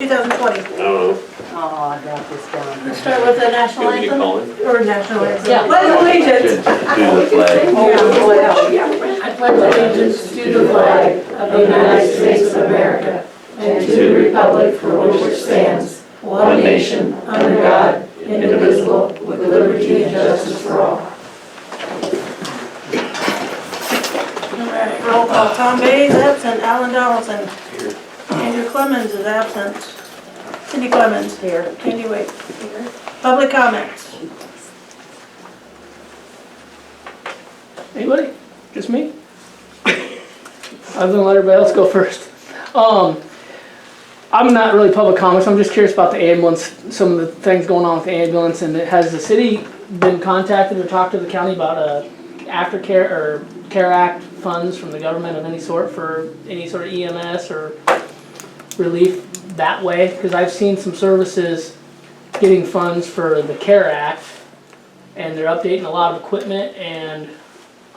2020. I don't know. Oh, I got this down. Let's start with the national Can we anthem. call it? Or national anthem. Yeah. Pledge allegiance. To the flag. I pledge allegiance to the flag of the United States of America and to the republic for which it stands, one nation, under God, indivisible, with liberty and justice for all. All right, roll call. Tom Bay is absent. Alan Donaldson. Here. Andrew Clemens is absent. Cindy Clemens. Here. Candy Wade. Here. Public comments. Anybody? Just me? I was gonna let everybody else go first. I'm not really public comments, I'm just curious about the ambulance, some of the things going on with the ambulance, and has the city been contacted or talked to the county about aftercare or CARE Act funds from the government of any sort for any sort of EMS or relief that way? Because I've seen some services getting funds for the CARE Act, and they're updating a lot of equipment, and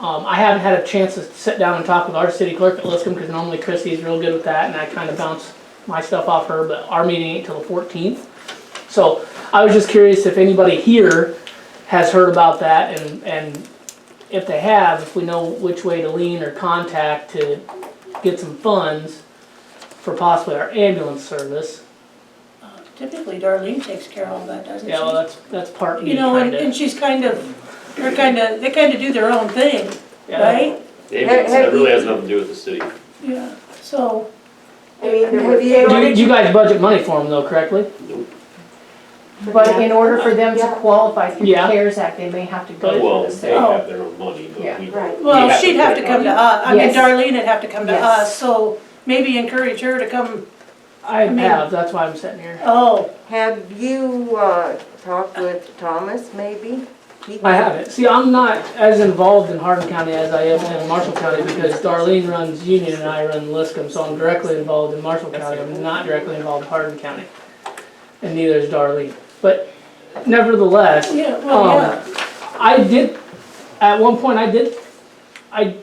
I haven't had a chance to sit down and talk with our city clerk at Liscum, because normally Christy's real good with that, and I kind of bounce my stuff off her, but our meeting ain't till the 14th. So I was just curious if anybody here has heard about that, and if they have, if we know which way to lean or contact to get some funds for possibly our ambulance service. Typically Darlene takes care of all that, doesn't she? Yeah, well, that's part me, You know, and kinda. she's they kind of do their own thing, Yeah. right? The ambulance, that really has nothing to do with the city. Yeah, so. I mean, Do you guys budget money for them though, correctly? but in order for them to qualify through the Yeah. CARES Act, they may have to go Well, through the they city. have their own money, but Yeah. we. Right. we Well, have she'd have to put come to money. us, I mean, Yes. Darlene would have to come to Yes. us, so maybe encourage her to come, I mean- have, that's why I'm sitting here. oh, Have you talked with Thomas, maybe? I haven't. See, I'm not as involved in Hardin County as I am in Marshall County, because Darlene runs Union and I run Liscum, so I'm directly involved in Marshall County. I'm not directly involved in Hardin County. And neither is Darlene. But nevertheless, yeah, well, yeah. I did, at one point I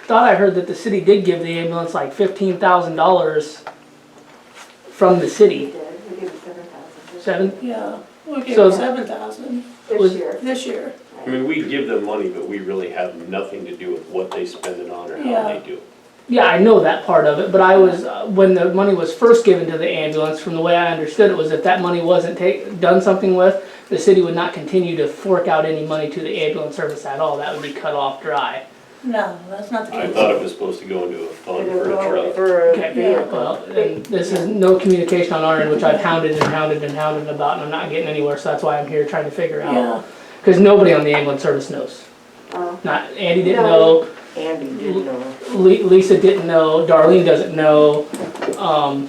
thought I heard that the city did give the ambulance like $15,000 from the city. We gave it 7,000 Seven? Yeah, we gave So- her 7,000 Was- this year. I mean, we give them money, but we really have nothing to do with what they spend it on or how Yeah. they do it. Yeah, I know that part of it, but I was, when the money was first given to the ambulance, from the way I understood it, was if that money wasn't done something with, the city would not continue to fork out any money to the ambulance service at all. That would be cut off dry. No, that's not the I case. thought it was supposed to go into a fund for a truck. For a Okay, vehicle. well, and this is no communication on our end, which I've hounded and hounded and hounded about, and I'm not getting anywhere, so that's why I'm here trying to figure out. Yeah, Because nobody on the ambulance service knows. Not, Andy didn't know, Andy did know. Lisa didn't know, Darlene doesn't know, Well,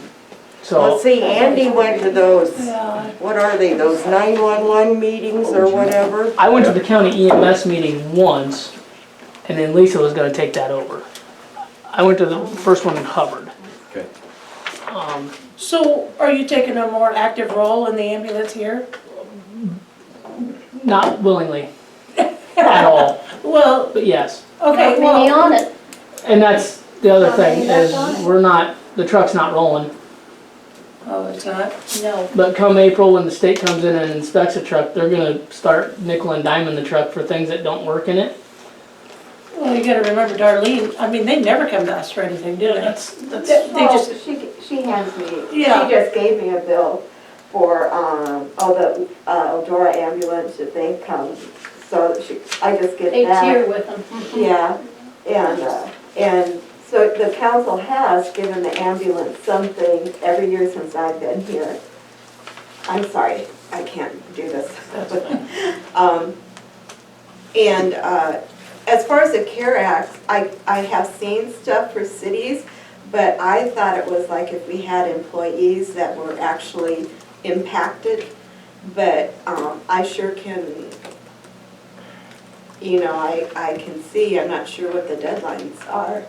so. see, Andy went to those, yeah, what are they, those 911 meetings or whatever? I went to the county EMS meeting once, and then Lisa was gonna take that over. I went to the first one in Hubbard. Okay. so are you taking a more active role in the ambulance here? Not willingly, at all, Well, but yes. okay, well, on it. And that's the other thing, is we're not, the truck's not rolling. oh, it's not? No. But come April, when the state comes in and inspects a truck, they're gonna start nickel and diming the truck for things that don't work in it. Well, you gotta remember Darlene, I mean, they never come to us for anything, do they? That's, They just, She hands me, Yeah. she just gave me a bill for, the Eldora ambulance that they come. So I just get that. with them. Yeah, and so the council has given the ambulance something every year since I've been here. I'm sorry, I can't do this. And as far as the CARE Act, I have seen stuff for cities, but I thought it was like if we had employees that were actually impacted. But I sure can, you know, I can see, I'm not sure what the deadlines are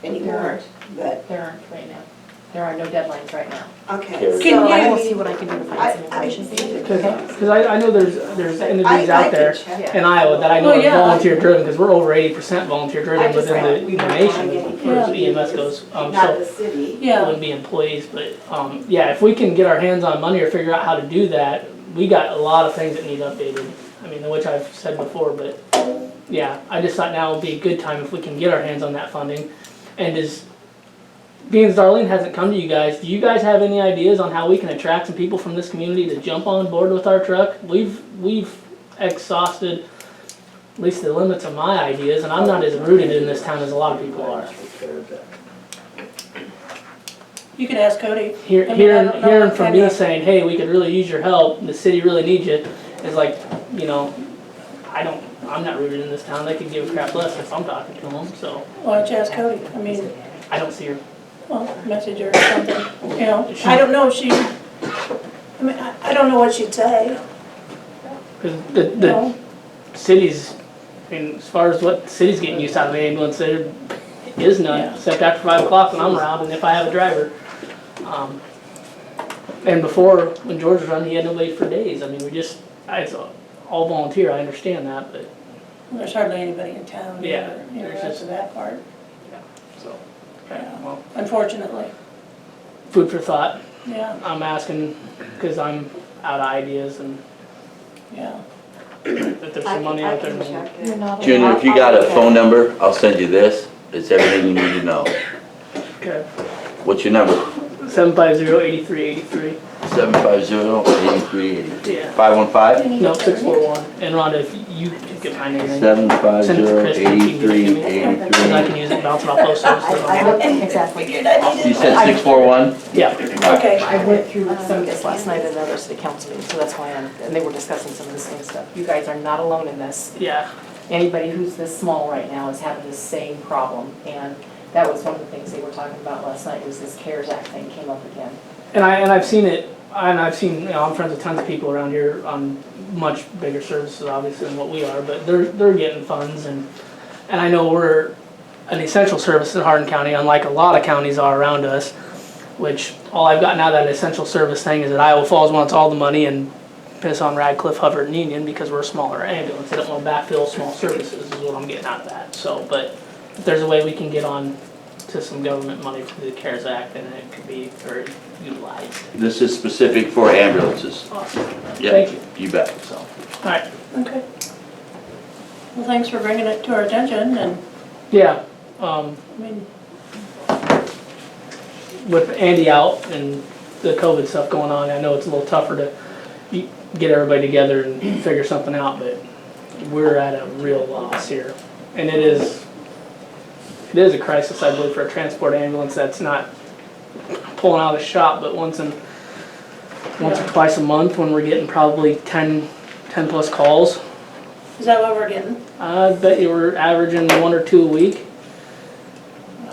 anymore, but, There aren't right now. There are no deadlines right now. Okay. Can so- you- I will see what I can do to find some information for you. Because I know there's entities I out could there check. in Iowa that I know Oh, are yeah. volunteer driven, because we're over 80% volunteer driven I just within thought the we weren't nation buying any as far as employees, EMS goes. Not So the city. it Yeah, wouldn't be employees, but, yeah, if we can get our hands on money or figure out how to do that, we got a lot of things that need updated. I mean, which I've said before, but, yeah, I just thought now would be a good time if we can get our hands on that funding. And being as Darlene hasn't come to you guys, do you guys have any ideas on how we can attract some people from this community to jump on board with our truck? We've exhausted at least the limits of my ideas, and I'm not as rooted in this town as a lot of people are. you could ask Cody. Hearing I don't know what from kind me of- saying, hey, we could really use your help, the city really needs you, is like, you know, I'm not rooted in this town, they could give a crap less if I'm talking to them, so Why don't you ask Cody? I mean, I don't see her. well, message her or something, you know? I don't know if she, I mean, I don't know what she'd say, Cause you the know? cities, I mean, as far as what the city's getting used out of the ambulance, there is none, Yeah. except after 5 o'clock when I'm around and if I have a driver. And before, when George was running, he had nobody for days. I mean, it's all volunteer, I understand that, but, There's hardly anybody in town Yeah, either, you know, there's that's just- the bad part, so. Okay, well, unfortunately, food for thought. yeah, I'm asking, cause I'm out of ideas and yeah. if there's some money I out there. can check it. You're not. Junior, if you got a phone number, I'll send you this. It's everything you need to know. Okay, What's your number? 750-8383. 750-8380. Yeah. 515? No, 641. And Rhonda, if you get my name, send it to Chris. And I can 750-8383. use it and bounce it off those services. Exactly. You said 641? Yeah, Okay, I went through some of this last night at another city council meeting, so that's why and they were discussing some of the same stuff. You guys are not alone in this. yeah. Anybody who's this small right now is having the same problem. And that was one of the things they were talking about last night, was this CARES Act thing came up again. And I've seen it, and I've seen, you know, I'm friends with tons of people around here on much bigger services obviously than what we are, but they're getting funds and I know we're an essential service in Hardin County, unlike a lot of counties are around us, which all I've gotten out of that essential service thing is that Iowa Falls wants all the money and piss on Radcliffe, Hubbard, and Union because we're a smaller ambulance. They don't want to backfill small services is what I'm getting out of that. So, but if there's a way we can get on to some government money through the CARES Act, then it could be very utilized. This is specific for ambulances. Awesome. Yeah, Thank you. You bet. So, all right. okay. Well, thanks for bringing it to our attention, and, Yeah. I mean, With Andy out and the COVID stuff going on, I know it's a little tougher to get everybody together and figure something out, but we're at a real loss here. And it is a crisis, I believe, for a transport ambulance that's not pulling out of the shop, but once or twice a month when we're getting probably 10 plus calls. is that what we're getting? I bet you we're averaging 1 or 2 a week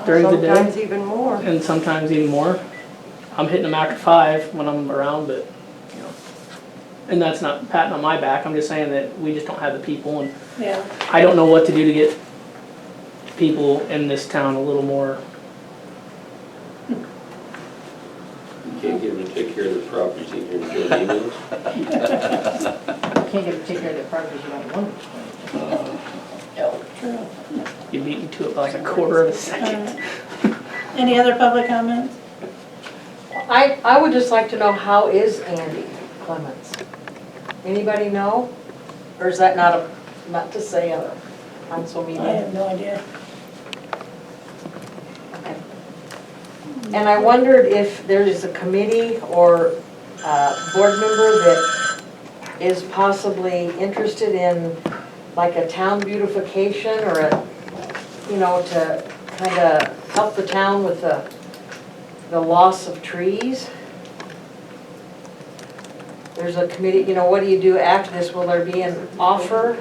during the day. Sometimes even more. And sometimes even more. I'm hitting them after 5 when I'm around, but, you know, and that's not patting on my back, I'm just saying that we just don't have the people, and Yeah, I don't know what to do to get people in this town a little more. You can't get them to take care of their properties in here and join emails. You can't get to take care of the properties you don't want. true. You beat me to it by like a quarter of a second. Any other public comments? I would just like to know, how is Andy Clements? Anybody know? Or is that not to say a council I meeting? have no idea. Okay. And I wondered if there is a committee or a board member that is possibly interested in like a town beautification or a, you know, to kind of help the town with the loss of trees. There's a committee, you know, what do you do after this? Will there be an offer?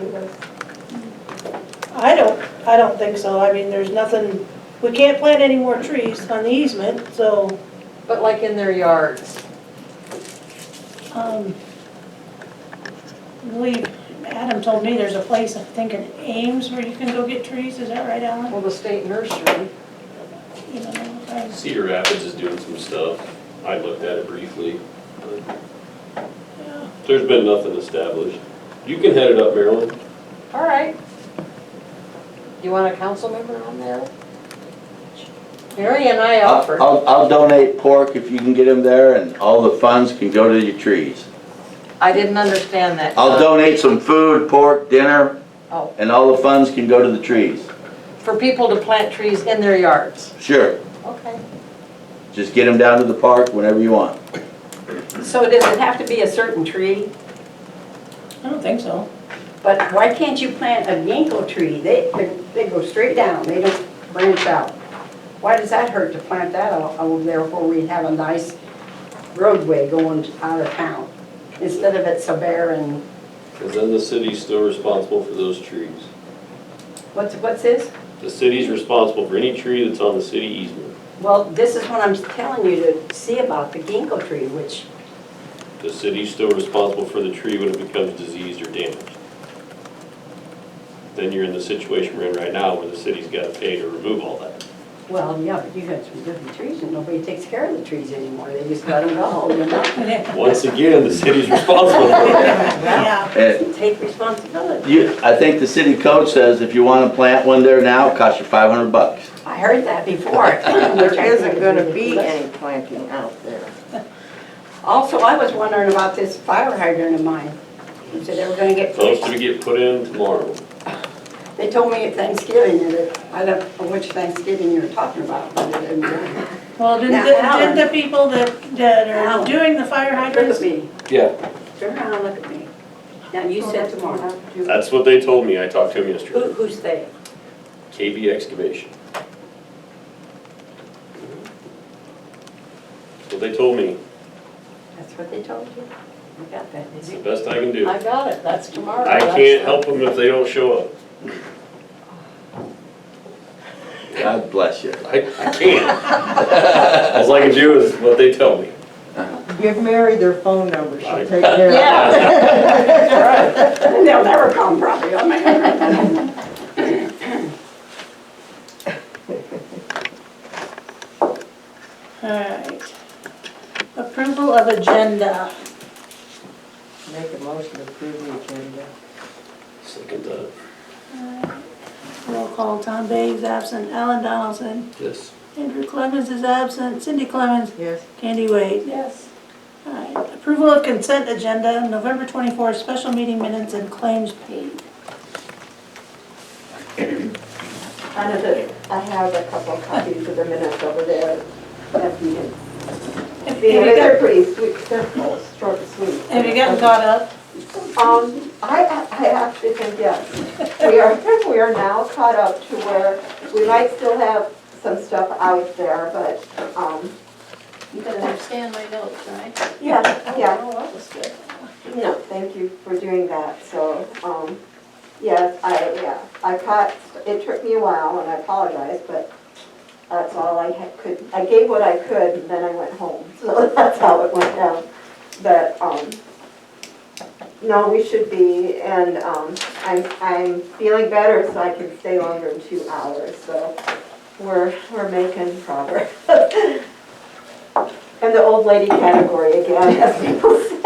I don't think so, I mean, there's nothing, we can't plant any more trees on the easement, so, But like in their yards? I believe Adam told me there's a place, I think in Ames, where you can go get trees, is that right, Alan? Well, the state nursery. You know, Cedar Rapids is doing some stuff. I looked at it briefly. but There's been nothing established. You can head it up, Marilyn. All right. You want a council member on there? Mary and I offered. I'll donate pork if you can get them there, and all the funds can go to your trees. I didn't understand that. I'll donate some food, pork, dinner, Oh, and all the funds can go to the trees. for people to plant trees in their yards. Sure, Okay. just get them down to the park whenever you want. So does it have to be a certain tree? I don't think so. But why can't you plant a ginkgo tree? They go straight down, they don't branch out. Why does that hurt to plant that over there where we have a nice roadway going out of town? Instead of it so bare and, Because then the city's still responsible for those trees. what's this? The city's responsible for any tree that's on the city easement. Well, this is what I'm telling you to see about the ginkgo tree, which, The city's still responsible for the tree when it becomes diseased or damaged. Then you're in the situation we're in right now where the city's got to pay to remove all that. well, yeah, but you got some good trees and nobody takes care of the trees anymore. They just let them go, you know? Once again, the city's responsible for it. Yeah, And take responsibility. I think the city code says if you want to plant one there now, it costs you $500. I heard that before. There isn't gonna be any planting out there. Also, I was wondering about this fire hydrant of mine. You said they were gonna get Supposed fixed. to get put in tomorrow. They told me at Thanksgiving, I don't know which Thanksgiving you were talking about, but it didn't. Well, Now, Alan. did the people that are Alan. doing the fire Look at hydrants? me, Yeah. turn around and look at me. Now, you said tomorrow. That's what they told me. I talked to him yesterday. Who's they? KB Excavation. That's what they told me. That's what they told you? I got that, It's did the you? best I can do. I got it, that's tomorrow. I That's can't the- help them if they don't show up. God bless you. I can't. All I can do is what they tell me. Give Mary their phone number, she'll I- take care of it. Yeah. They'll never come probably, I mean. All right. Approval of agenda. Make a motion to approve the agenda. Second that. Roll call, Tom Bates absent, Alan Donaldson, Yes. Andrew Clemens is absent, Cindy Clemens, Yes. Candy Wade. Yes. All right. Approval of consent agenda, November 24th, special meeting minutes and claims paid. I have a couple of copies of the minutes over there. If you can Have see, you they're got- pretty sweet, simple, short and sweet. have you gotten caught up? I actually think yes. We are now caught up to where we might still have some stuff out there, but, You can understand my notes, right? yeah, yeah. Oh, that was good. No, thank you for doing that, so, yes, I caught, it took me a while, and I apologize, but that's all I could, I gave what I could, and then I went home, so that's how it went down. But, no, we should be, and, I'm feeling better, so I can stay longer than 2 hours, so we're making progress. And the old lady category again, as people say,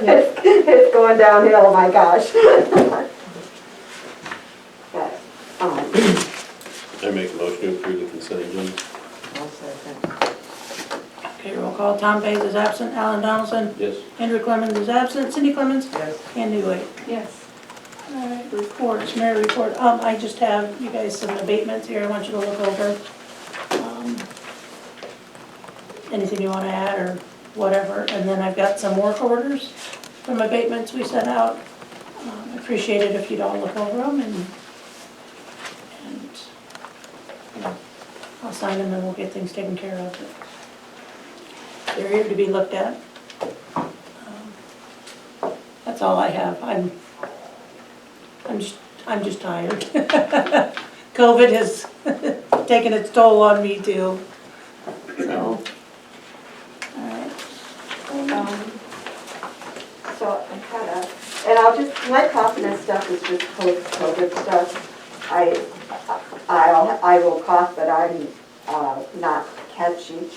it's going downhill, my gosh. But, I make a motion to approve the consent agenda. I'll second. Okay, roll call, Tom Bates is absent, Alan Donaldson, Yes. Andrew Clemens is absent, Cindy Clemens, Yes. Candy Wade. Yes. All right, reports, mayor report. I just have, you guys, some abatements here I want you to look over. Anything you want to add or whatever, and then I've got some work orders from abatements we sent out. I appreciate it if you'd all look over them and you know, I'll sign them and we'll get things taken care of. They're here to be looked at. That's all I have. I'm just tired. COVID has taken its toll on me too. So, alright. so I kinda, and I'll just, my confidence stuff is just post-COVID stuff. I will cough, but I'm not catchy.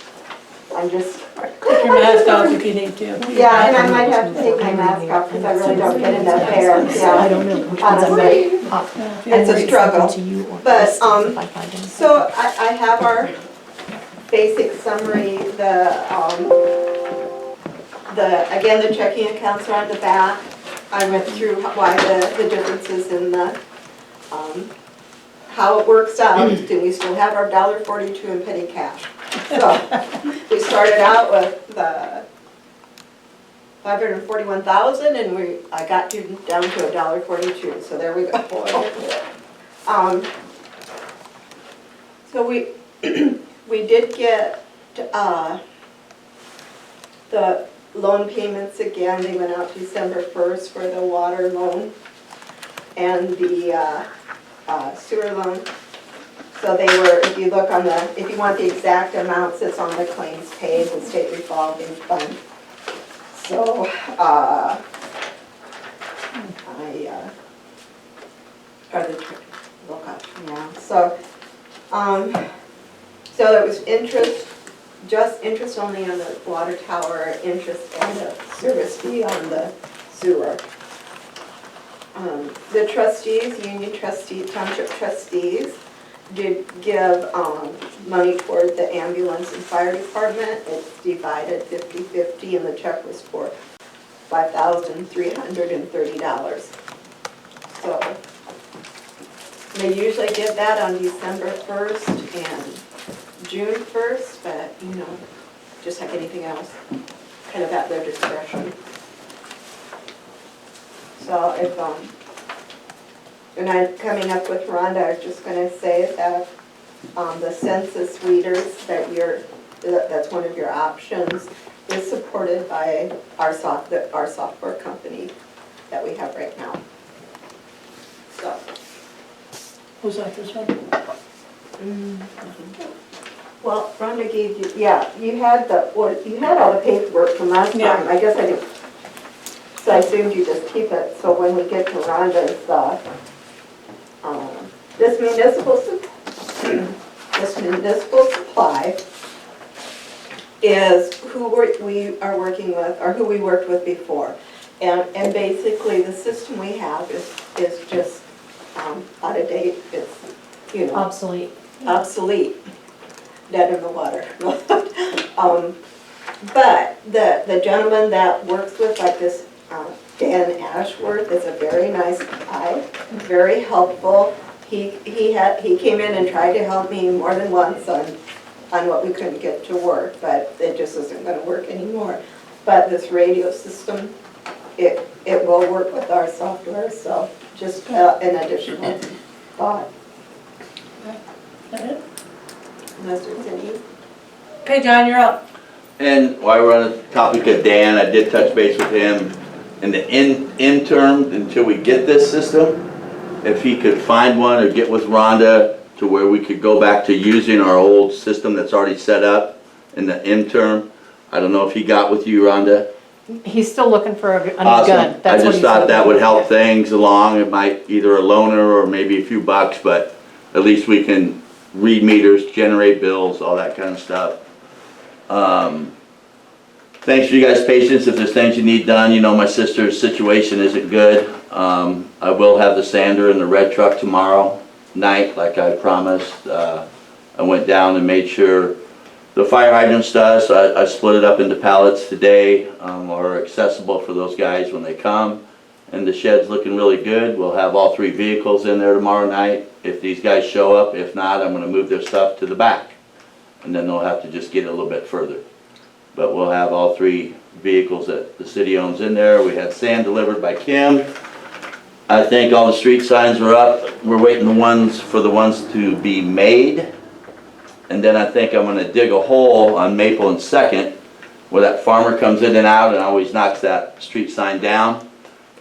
I'm just, Take your mask off if you need to. yeah, and I might have to take my mask off because I really don't get enough air, I yeah. don't know which ones I'm Honestly, gonna. it's a struggle. To you or But, if I find them. So I have our basic summary, again, the checking accounts are on the back. I went through why the differences in the, how it works out. Do we still have our $1.42 in petty cash? So we started out with the 541,000 and I got down to $1.42, so there we go. So we did get the loan payments again. They went out December 1st for the water loan and the sewer loan. So they were, if you look on if you want the exact amounts, it's on the claims paid, the state revolving fund. So so it was interest, just interest only on the water tower, interest and the service fee on the sewer. The trustees, union trustees, township trustees, did give money toward the ambulance and fire department. It's divided 50-50 and the check was for $5,330. So they usually give that on December 1st and June 1st, but you know, just like anything else, kind of at their discretion. So if when I'm coming up with Ronda, I was just going to say that the census readers that's one of your options is supported by our software company that we have right now. So. Who's that, this one? Well, Ronda gave you, yeah, you had all the paperwork from last time. Yeah. I guess I didn't, so I assumed you just keep it. So when we get to Ronda's, this municipal supply is who we are working with, or who we worked with before. And basically the system we have is just out of date. It's, you know. Obsolete. Obsolete. Dead in the water. But the gentleman that works with, like this Dan Ashworth, is a very nice guy, very helpful. He came in and tried to help me more than once on what we couldn't get to work, but it just isn't going to work anymore. But this radio system, it will work with our software, so just an additional thought. Is that it? Unless there's any. Okay, John, you're up. And while we're on the topic of Dan, I did touch base with him in the interim until we get this system. If he could find one or get with Rhonda to where we could go back to using our old system that's already set up in the interim. I don't know if he got with you, Rhonda. He's still looking for a new Awesome. gun. I That's what just he's thought that looking would for. help things along. It might either a loaner or maybe a few bucks, but at least we can read meters, generate bills, all that kind of stuff. Thanks for you guys' patience. If there's things you need done, you know my sister's situation isn't good. I will have the sander in the red truck tomorrow night, like I promised. I went down and made sure the fire hydrant stuff, I split it up into pallets today, are accessible for those guys when they come. And the shed's looking really good. We'll have all 3 vehicles in there tomorrow night if these guys show up. If not, I'm going to move their stuff to the back. And then they'll have to just get a little bit further. But we'll have all 3 vehicles that the city owns in there. We had sand delivered by Kim. I think all the street signs are up. We're waiting for the ones to be made. And then I think I'm going to dig a hole on Maple and 2nd where that farmer comes in and out and always knocks that street sign down.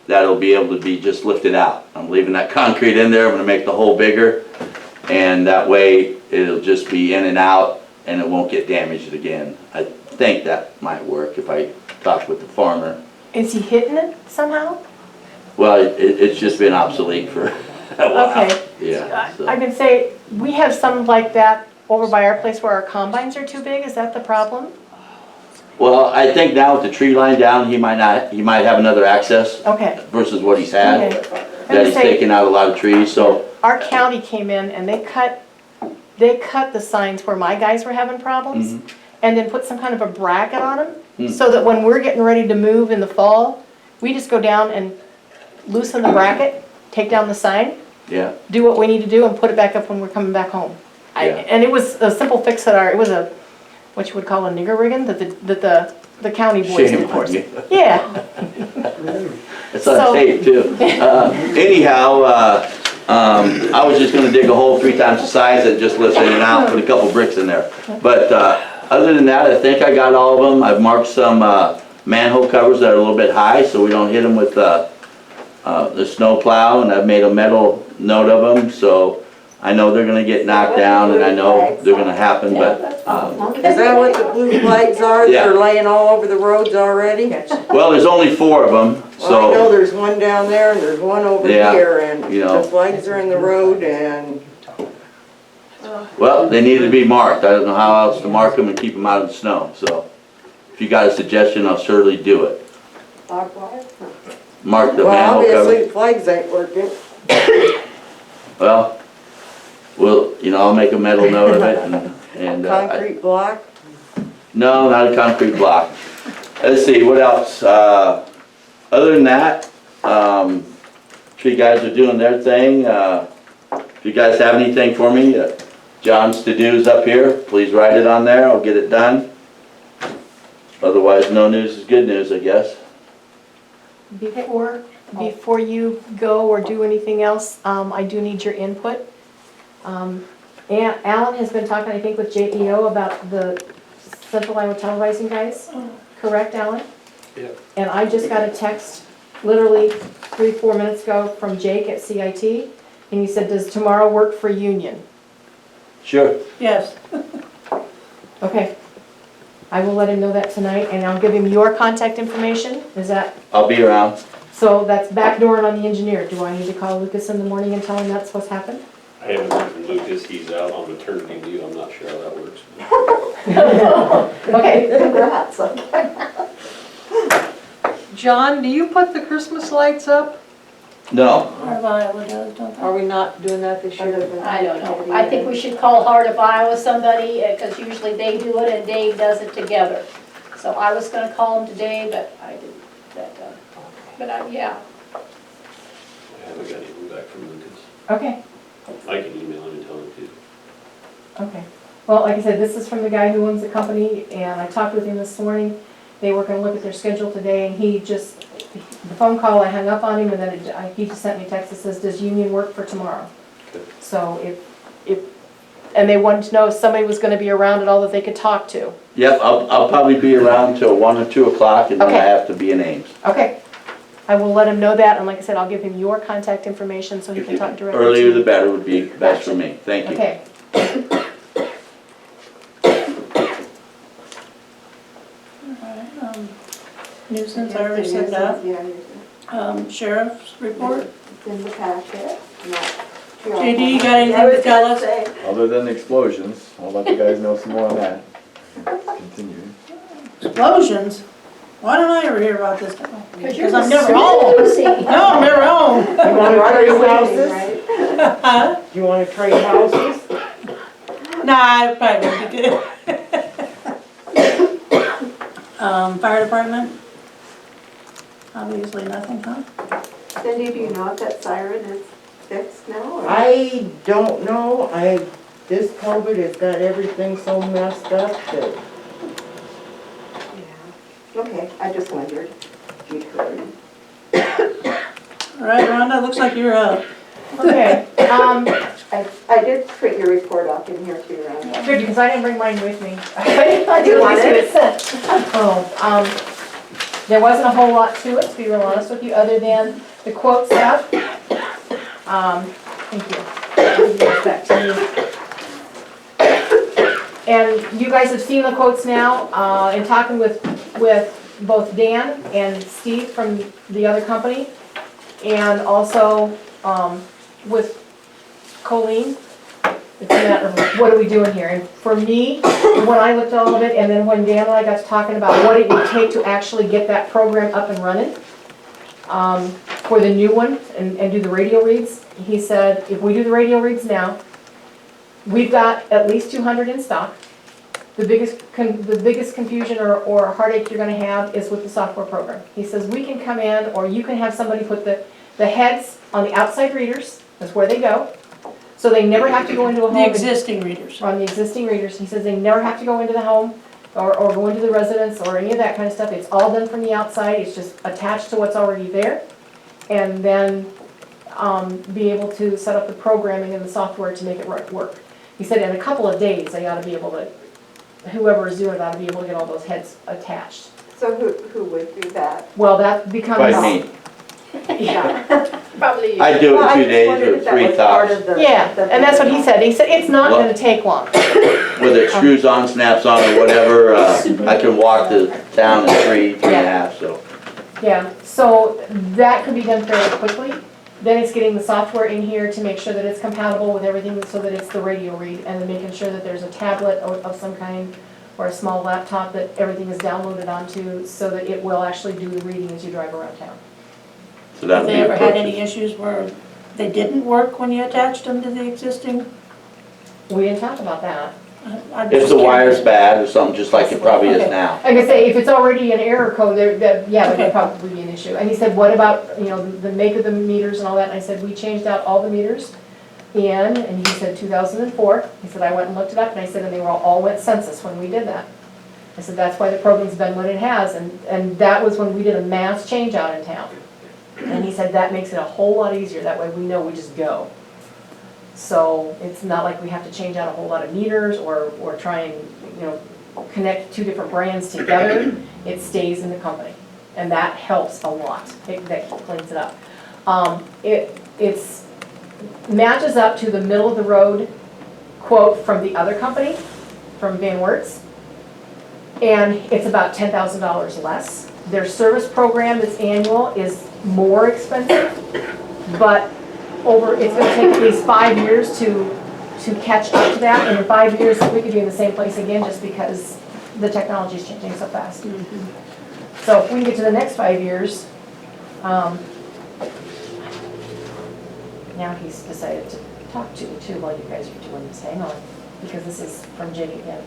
That'll be able to be just lifted out. I'm leaving that concrete in there. I'm going to make the hole bigger. And that way it'll just be in and out and it won't get damaged again. I think that might work if I talk with the farmer. Is he hitting it somehow? Well, it's just been obsolete for a while. Okay. Yeah. So. I can say, we have some like that over by our place where our combines are too big? Is that the problem? Well, I think now with the tree line down, he might have another access Okay. versus what he's had. Okay. That he's taken out a lot of trees, so, Our county came in and they cut the signs where my guys were having problems and then put some kind of a bracket on them so that when we're getting ready to move in the fall, we just go down and loosen the bracket, take down the sign, yeah. do what we need to do and put it back up when we're coming back home. Yeah. And it was a simple fix it was a, what you would call a nigger rigging that the county boys Shame did. on you. Yeah, It's on So- tape too. Anyhow, I was just gonna dig a hole 3 times the size and just lift it out, put a couple bricks in there. But, other than that, I think I got all of them. I've marked some, manhole covers that are a little bit high, so we don't hit them with, the snow plow, and I've made a metal note of them, so I know they're gonna get knocked down, and I know they're gonna happen, but, Is that what the blue flags are that are laying all over the roads already? well, there's only 4 of them, Well, I know so, there's one down there and there's one over Yeah, here and you know. the flags are in the road and well, they need to be marked. I don't know how else to mark them and keep them out of the snow, so if you got a suggestion, I'll surely do it. Mark the well, manhole obviously cover. the flags ain't working. Well, I'll make a mental note of it and, Concrete block. no, not a concrete block. Let's see, what else? Other than that, you guys are doing their thing. If you guys have anything for me, John's to-dos up here, please write it on there, I'll get it done. Otherwise, no news is good news, I guess. before you go or do anything else, I do need your input. And Alan has been talking, I think, with JEO about the Central Iowa televising guys. Correct, Alan? Yeah. And I just got a text, literally 3-4 minutes ago, from Jake at CIT, and he said, does tomorrow work for Union? Sure. Yes. Okay. I will let him know that tonight, and I'll give him your contact information. Is that, I'll be around. so that's backdooring on the engineer. Do I need to call Lucas in the morning and tell him that's what's happened? I haven't heard from Lucas, he's out on maternity leave, I'm not sure how that works. Okay. Congrats. John, do you put the Christmas lights up? No, Heart of Iowa does, don't they? Are we not doing that this year? I don't know. I think we should call Heart of Iowa somebody, because usually they do it and Dave does it together. So I was gonna call him today, but I didn't, yeah. I haven't got anything back from Lucas. Okay. I can email him and tell him to. Okay. Well, like I said, this is from the guy who owns the company, and I talked with him this morning. They were gonna look at their schedule today, and he just, the phone call, I hung up on him, and then he just sent me a text that says, does Union work for tomorrow? Okay. So and they wanted to know if somebody was gonna be around at all that they could talk to. yep, I'll probably be around till 1 or 2 o'clock, and then I Okay. have to be in Ames. Okay. I will let him know that, and like I said, I'll give him your contact information so he can talk directly to you. Earlier the better would be best for me, thank you. Okay. Nuisance, I already said that. Sheriff's report. It's in the packet. JD, you got anything to tell us? Other than explosions, I'll let you guys know some more on that. Continue. Explosions? Why don't I ever hear about this? Because Because I'm never home. No, I'm never home. You wanna trade houses? Huh? Do you wanna trade houses? Nah, I probably won't be good. Fire department? Obviously nothing, huh? Cindy, do you know if that siren is fixed now? or- I don't know, this COVID has got everything so messed up that Yeah. Okay, I just wondered if you'd heard. All right, Rhonda, looks like you're up. Okay. I did print your report off in here too, Ron. Good, because I didn't bring mine with me. I Do you want see it? sent. Oh, there wasn't a whole lot to it, to be real honest with you, other than the quote stuff. Thank you. I'll give this back to you. And you guys have seen the quotes now, in talking with both Dan and Steve from the other company, and also, with Colleen. It's a matter of what are we doing here? And for me, when I looked at all of it, and then when Dan and I got to talking about what it would take to actually get that program up and running, for the new one and do the radio reads, he said, if we do the radio reads now, we've got at least 200 in stock. The biggest confusion or heartache you're gonna have is with the software program. He says, we can come in, or you can have somebody put the heads on the outside readers, that's where they go. So they never have to go into a home. The existing readers. On the existing readers. He says they never have to go into the home or go into the residence or any of that kind of stuff. It's all done from the outside. It's just attached to what's already there. And then be able to set up the programming and the software to make it work. He said in a couple of days, they ought to be able to, whoever is doing it ought to be able to get all those heads attached. So who would do that? Well, that becomes. By me. Yeah. Probably. I do it in 2 days or 3 tops. Yeah, and that's what he said. He said it's not gonna take long. Whether it screws on, snaps on, or whatever, I can walk to town in 3.5, so. Yeah, so that could be done fairly quickly. Then it's getting the software in here to make sure that it's compatible with everything so that it's the radio read, and then making sure that there's a tablet of some kind or a small laptop that everything is downloaded onto so that it will actually do the reading as you drive around town. So that'll Have be they a ever had purchase. any issues where they didn't work when you attached them to the existing? We didn't talk about that. I'm If just the wire's curious. bad or something, just like it probably is Okay. now. Like I say, if it's already an error code, yeah, that would Okay. probably be an issue. And he said, what about, the make of the meters and all that? And I said, we changed out all the meters and he said 2004. He said, I went and looked it up, and I said, and they all went census when we did that. I said, that's why the program's been what it has, and that was when we did a mass change out in town. And he said, that makes it a whole lot easier, that way we know we just go. So it's not like we have to change out a whole lot of meters or try and, connect 2 different brands together. It stays in the company, and that helps a lot. That cleans it up. It's matches up to the middle of the road quote from the other company, from Van Wertz, and it's about $10,000 less. Their service program that's annual is more expensive, but it's gonna take at least 5 years to catch up to that, and in 5 years, we could be in the same place again just because the technology is changing so fast. So if we can get to the next 5 years, now he's decided to talk to me too while you guys are doing this. Hang on, because this is from Jenny again.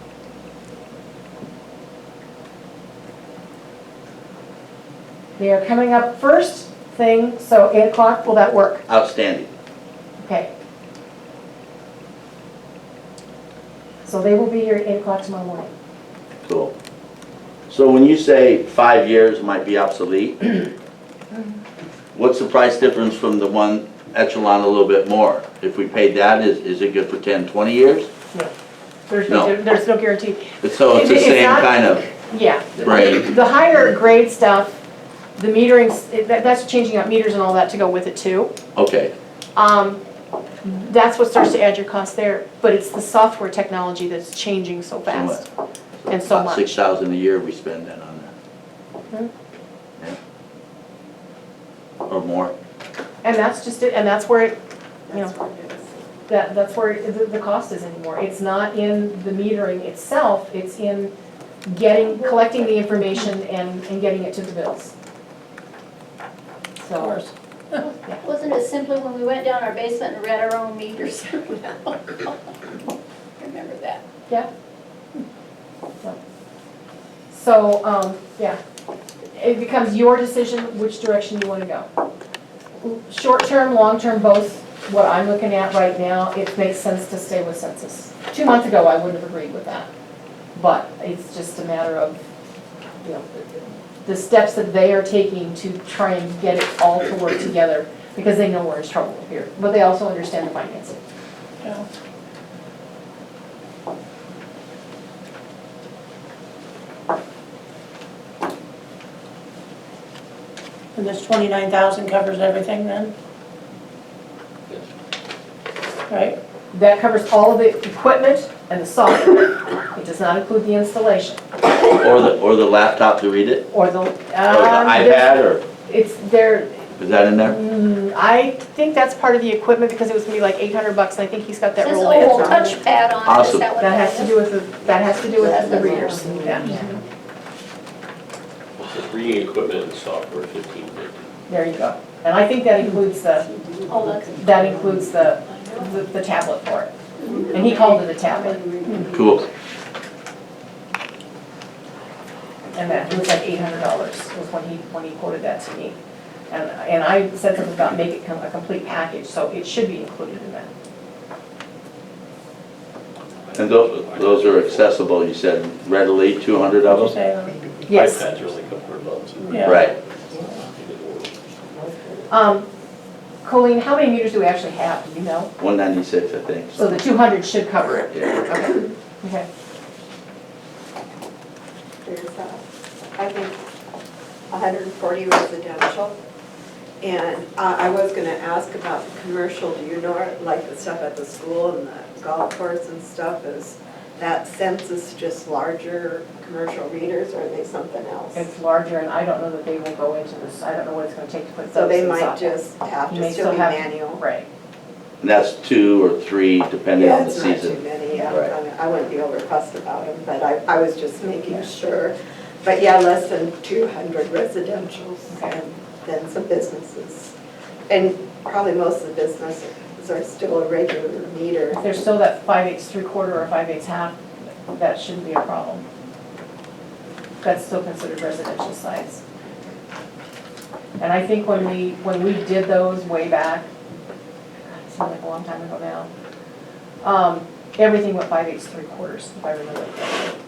They are coming up first thing, so 8 o'clock, will that work? Outstanding. Okay. So they will be here at 8 o'clock tomorrow morning. Cool. So when you say 5 years might be obsolete, what's the price difference from the one echelon a little bit more? If we paid that, is it good for 10, 20 years? There's No. there's no guarantee. So it's the It's same not- kind of Yeah. brain. The higher grade stuff, the metering, that's changing out meters and all that to go with it too. Okay, That's what starts to add your cost there, but it's the software technology that's changing so fast and so about much. 6,000 a year we spend then on that. Yeah. Or more. And that's just it, and that's where it, that's where the cost is anymore. It's not in the metering itself, it's in collecting the information and getting it to the bills. Of course. Wasn't it simpler when we went down our basement and read our own meters? Remember that. Yeah. So, yeah, it becomes your decision which direction you want to go. Short-term, long-term, both, what I'm looking at right now, it makes sense to stay with census. 2 months ago, I wouldn't have agreed with that. But it's just a matter of, the steps that they are taking to try and get it all to work together, because they know we're in trouble here, but they also understand the financing. Yeah. And this 29,000 covers everything then? Right? That covers all of the equipment and the software. It does not include the installation. Or the laptop to read it? Or the. Or the iPad, or? It's there, Is that in there? I think that's part of the equipment because it was gonna be like $800 and I think he's got that Says rolled in. old touchpad on it, Awesome. is that what That that has to is? do with, that has to do with the readers, yeah. Reading equipment and software, $1,550. There you go. And I think that includes the, Oh, that's. the tablet for it. And he called it a tablet. Cool. And that, it was like $800 was when he quoted that to me. And I said something about make it a complete package, so it should be included in that. And those are accessible, you said readily, 200 of them? Yes. iPads are only $200. Yeah. Right. Colleen, how many meters do we actually have, do you know? 196, I think. So the 200 should cover it? Yeah. Okay. Okay. There's, I think, 140 residential. And I was gonna ask about the commercial, do you know, like the stuff at the school and the golf course and stuff, is that census just larger commercial readers, or are they something else? It's larger, and I don't know that they will go into this, I don't know what it's gonna take to put So those they in might software. just have You may to still be have- manual? Right. And that's 2 or 3, depending Yeah, on the it's not too season. many, yeah. Right. I wouldn't be over fussed about them, but I was just making sure. But yeah, less than 200 residentials, Okay. and then some businesses. And probably most of the businesses are still a regular meter. If there's still that 5/8 3/4 or 5/8 half, that shouldn't be a problem. That's still considered residential sites. And I think when we did those way back, God, it seemed like a long time ago now, everything went 5/8 3/4, if I remember correctly.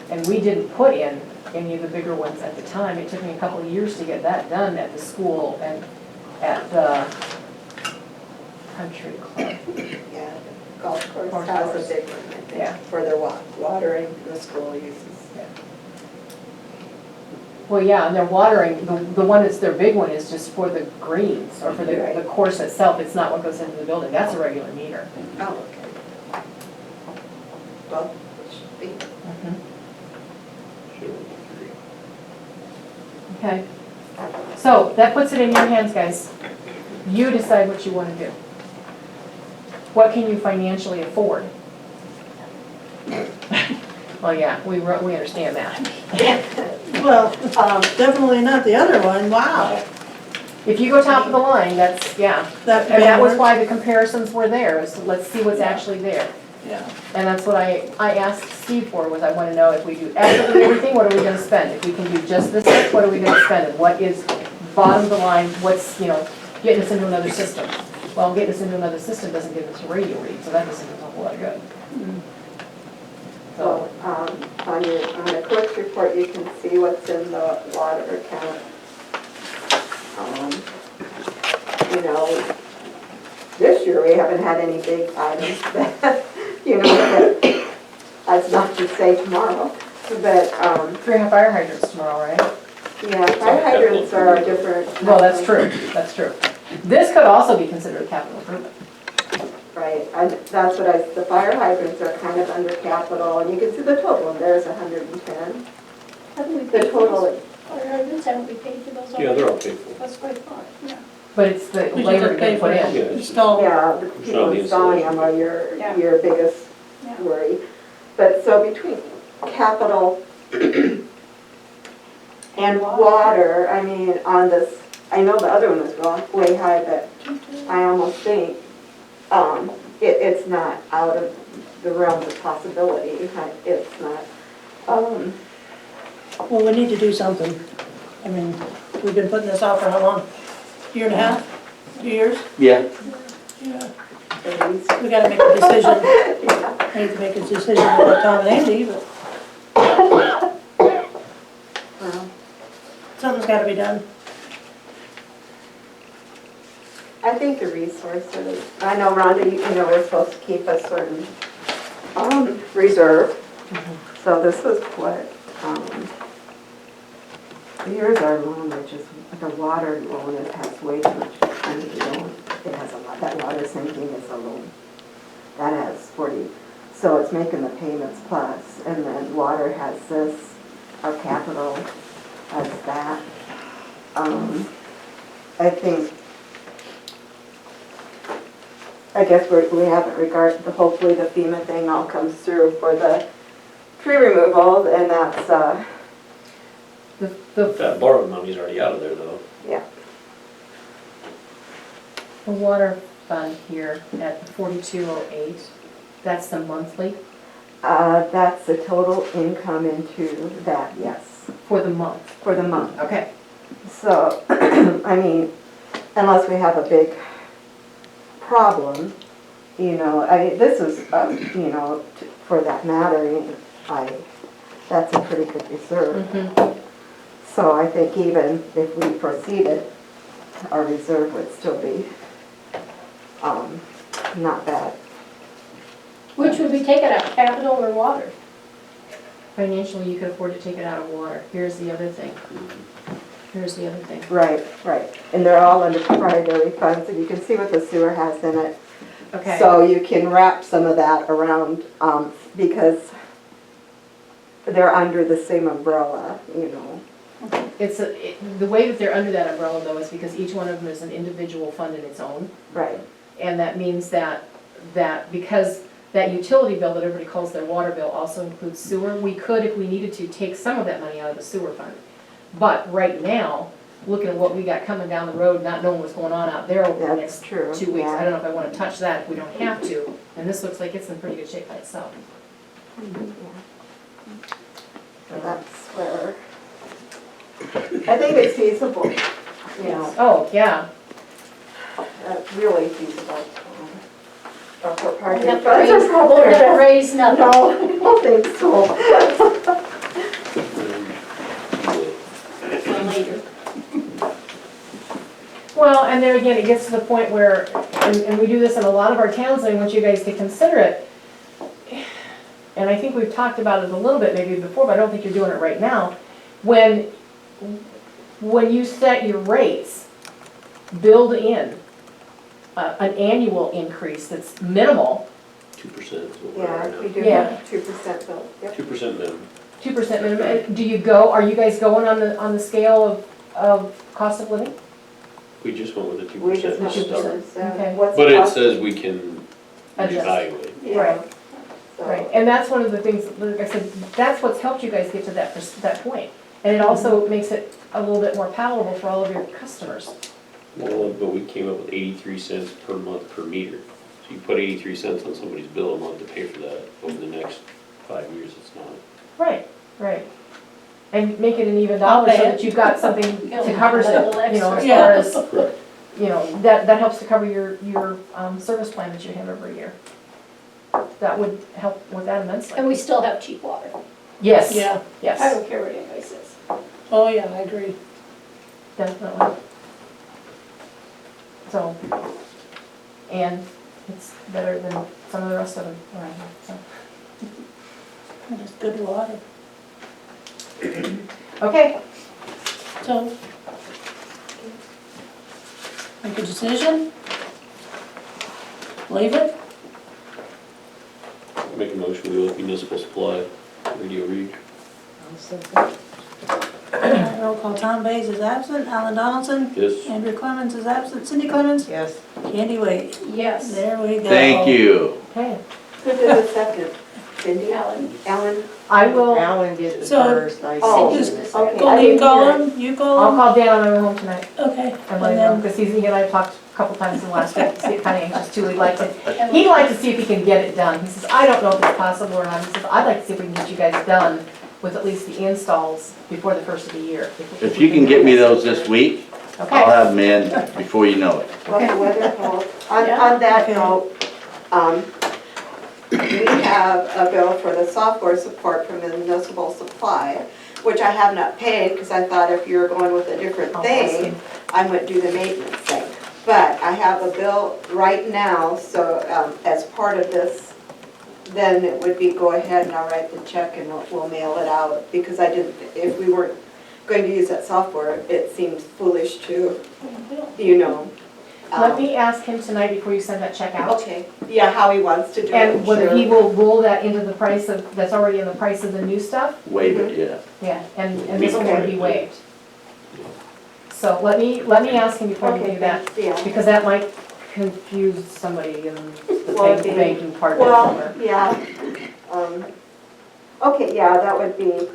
And we didn't put in any of the bigger ones at the time. It took me a couple of years to get that done at the school and at the country club. Yeah, golf course Golf has course. a big one, I Yeah. think, for their watering, the school uses. Well, yeah, and they're watering, the one that's their big one is just for the greens or for the Right. course itself. It's not what goes into the building. That's a regular meter. Oh, okay. Well, it should be. Okay. So that puts it in your hands, guys. You decide what you want to do. What can you financially afford? Well, yeah, we understand that. Well, definitely not the other one, wow. If you go top of the line, that's, yeah. That And that was works. why the comparisons were there, is let's see what's actually there. Yeah. And that's what I asked Steve for, was I want to know if we do absolutely everything, what are we going to spend? If we can do just this much, what are we going to spend? And what is bottom of the line, what's, getting us into another system? Well, getting us into another system doesn't give us a radio read, so that doesn't do a whole lot of good. So, on the clerk's report, you can see what's in the water account. This year we haven't had any big items, but, that's not to say tomorrow, but, 3.5 fire hydrants tomorrow, right? yeah, fire hydrants are a different. Well, that's true, that's true. This could also be considered a capital improvement. Right, that's what the fire hydrants are kind of under capital, and you can see the total, and there's 110. Haven't we The paid for total, those? Fire hydrants, haven't we paid for those already? Yeah, they're all paid for. That's what I thought, yeah. But it's the We labor just they pay put for in. Yeah, install. yeah, the people the installing them are Yeah. your biggest Yeah. worry. But so between capital and water, I mean, on this, I know the other one was way high, but I almost think it's not out of the realm of possibility. It's not, Well, we need to do something. I mean, we've been putting this off for how long? Year and a half? 2 years? Yeah. Yeah. at least, We gotta make a decision. yeah. I need to make a decision about Tom and Andy, but Well, something's gotta be done. I think the resources, I know Rhonda, we're supposed to keep a certain reserve. So this is what, here's our loan, which is the water loan. It has way too much money to go. It has a lot, that water sinking is a loan. That has 40, so it's making the payments plus. And then water has this, our capital has that. I think, I guess we haven't regarded, hopefully the FEMA thing all comes through for the tree removal, and that's, That borrowed money's already out of there though. The water fund here at 4208, that's the monthly that's the total income into that, yes, for the month. for the month. Okay. So, I mean, unless we have a big problem, this is, for that matter, that's a pretty good reserve. Mhm. So I think even if we proceeded, our reserve would still be, not bad. Which would we take it out, capital or water? Financially, you could afford to take it out of water. Here's the other thing. Here's the other thing. Right. And they're all under proprietary funds, and you can see what the sewer has in it. Okay. So you can wrap some of that around, because they're under the same umbrella, The way that they're under that umbrella though is because each one of them is an individual fund in its own. Right. And that means that because that utility bill that everybody calls their water bill also includes sewer, we could, if we needed to, take some of that money out of the sewer fund. But right now, looking at what we got coming down the road, not knowing what's going on out there over the That's next true. 2 weeks, yeah. I don't know if I want to touch that if we don't have to. And this looks like it's in pretty good shape by itself. So that's where, I think it's feasible, Oh, yeah. really feasible. For party We're funds not or gonna raise nothing. No, I don't think so. Well, later. Well, and there again, it gets to the point where, and we do this in a lot of our towns, and I want you guys to consider it. And I think we've talked about it a little bit maybe before, but I don't think you're doing it right now. When you set your rates, build in an annual increase that's minimal, 2% is what we're Yeah, at we now. do Yeah. have 2% bill. Yep. 2% minimum. 2% minimum. Are you guys going on the scale of cost of living? We just went with the We just 2% have to start. 2%. Okay. What's But the it cost? says we can Adjust. reevaluate. Yeah. Right. So- Right, and that's one of the things, like I said, that's what's helped you guys get to that point. And it also makes it a little bit more palatable for all of your customers. Well, but we came up with 83 cents per month per meter. So you put 83 cents on somebody's bill a month to pay for that over the next 5 years, it's not. Right. And make it an even dollar so that you've got something to cover it, as far as, Correct. that helps to cover your service plan that you have every year. That would help with that immensely. And we still have cheap water. Yes, Yeah, I yes, don't care what anybody says. oh yeah, I agree. definitely. So, and it's better than some of the rest of them around here, so. And it's good water. Okay, So, make a decision? Leave it? Make a motion, we go with Municipal Supply, radio read. Roll call, Tom Bays is absent, Alan Donaldson, Yes. Andrew Clemens is absent, Cindy Clemens, Yes. Candy Wade. Yes. There we go. Thank you. okay. Who did the second? Cindy? Alan. Alan? I will, Alan did the So- first, I Oh. did. Cindy's Okay. I Colleen, didn't call hear. him, you call I'll him? call Dan on my way home tonight Okay, and let him know, because he and I talked a couple times in the last week, to get kind of anxious too. He'd like to see if he can get it done. He says, I don't know if it's possible or not. He says, I'd like to see if we can get you guys done with at least the installs before the first of the year. If you can get me those this week, I'll Okay, have them in before you know it. What the weather holds. Yeah. On that Okay. note, we have a bill for the software support from the Municipal Supply, which I have not paid because I thought if you were going with a different I'll ask thing, him. I would do the maintenance thing. But I have a bill right now, so as part of this, then it would be go ahead and I'll write the check and we'll mail it out. Because I didn't, if we weren't going to use that software, it seems foolish to, let me ask him tonight before you send that check out. Okay, yeah, how he wants to do it. And whether he sure. will roll that into the price of, that's already in the price of the new stuff? Waive it, yeah. Yeah, and this one will be waived. So let me ask him before you do that, thanks, yeah. because that might confuse somebody in the Well, banking part of it Well, somewhere. yeah. Okay, yeah, that would be,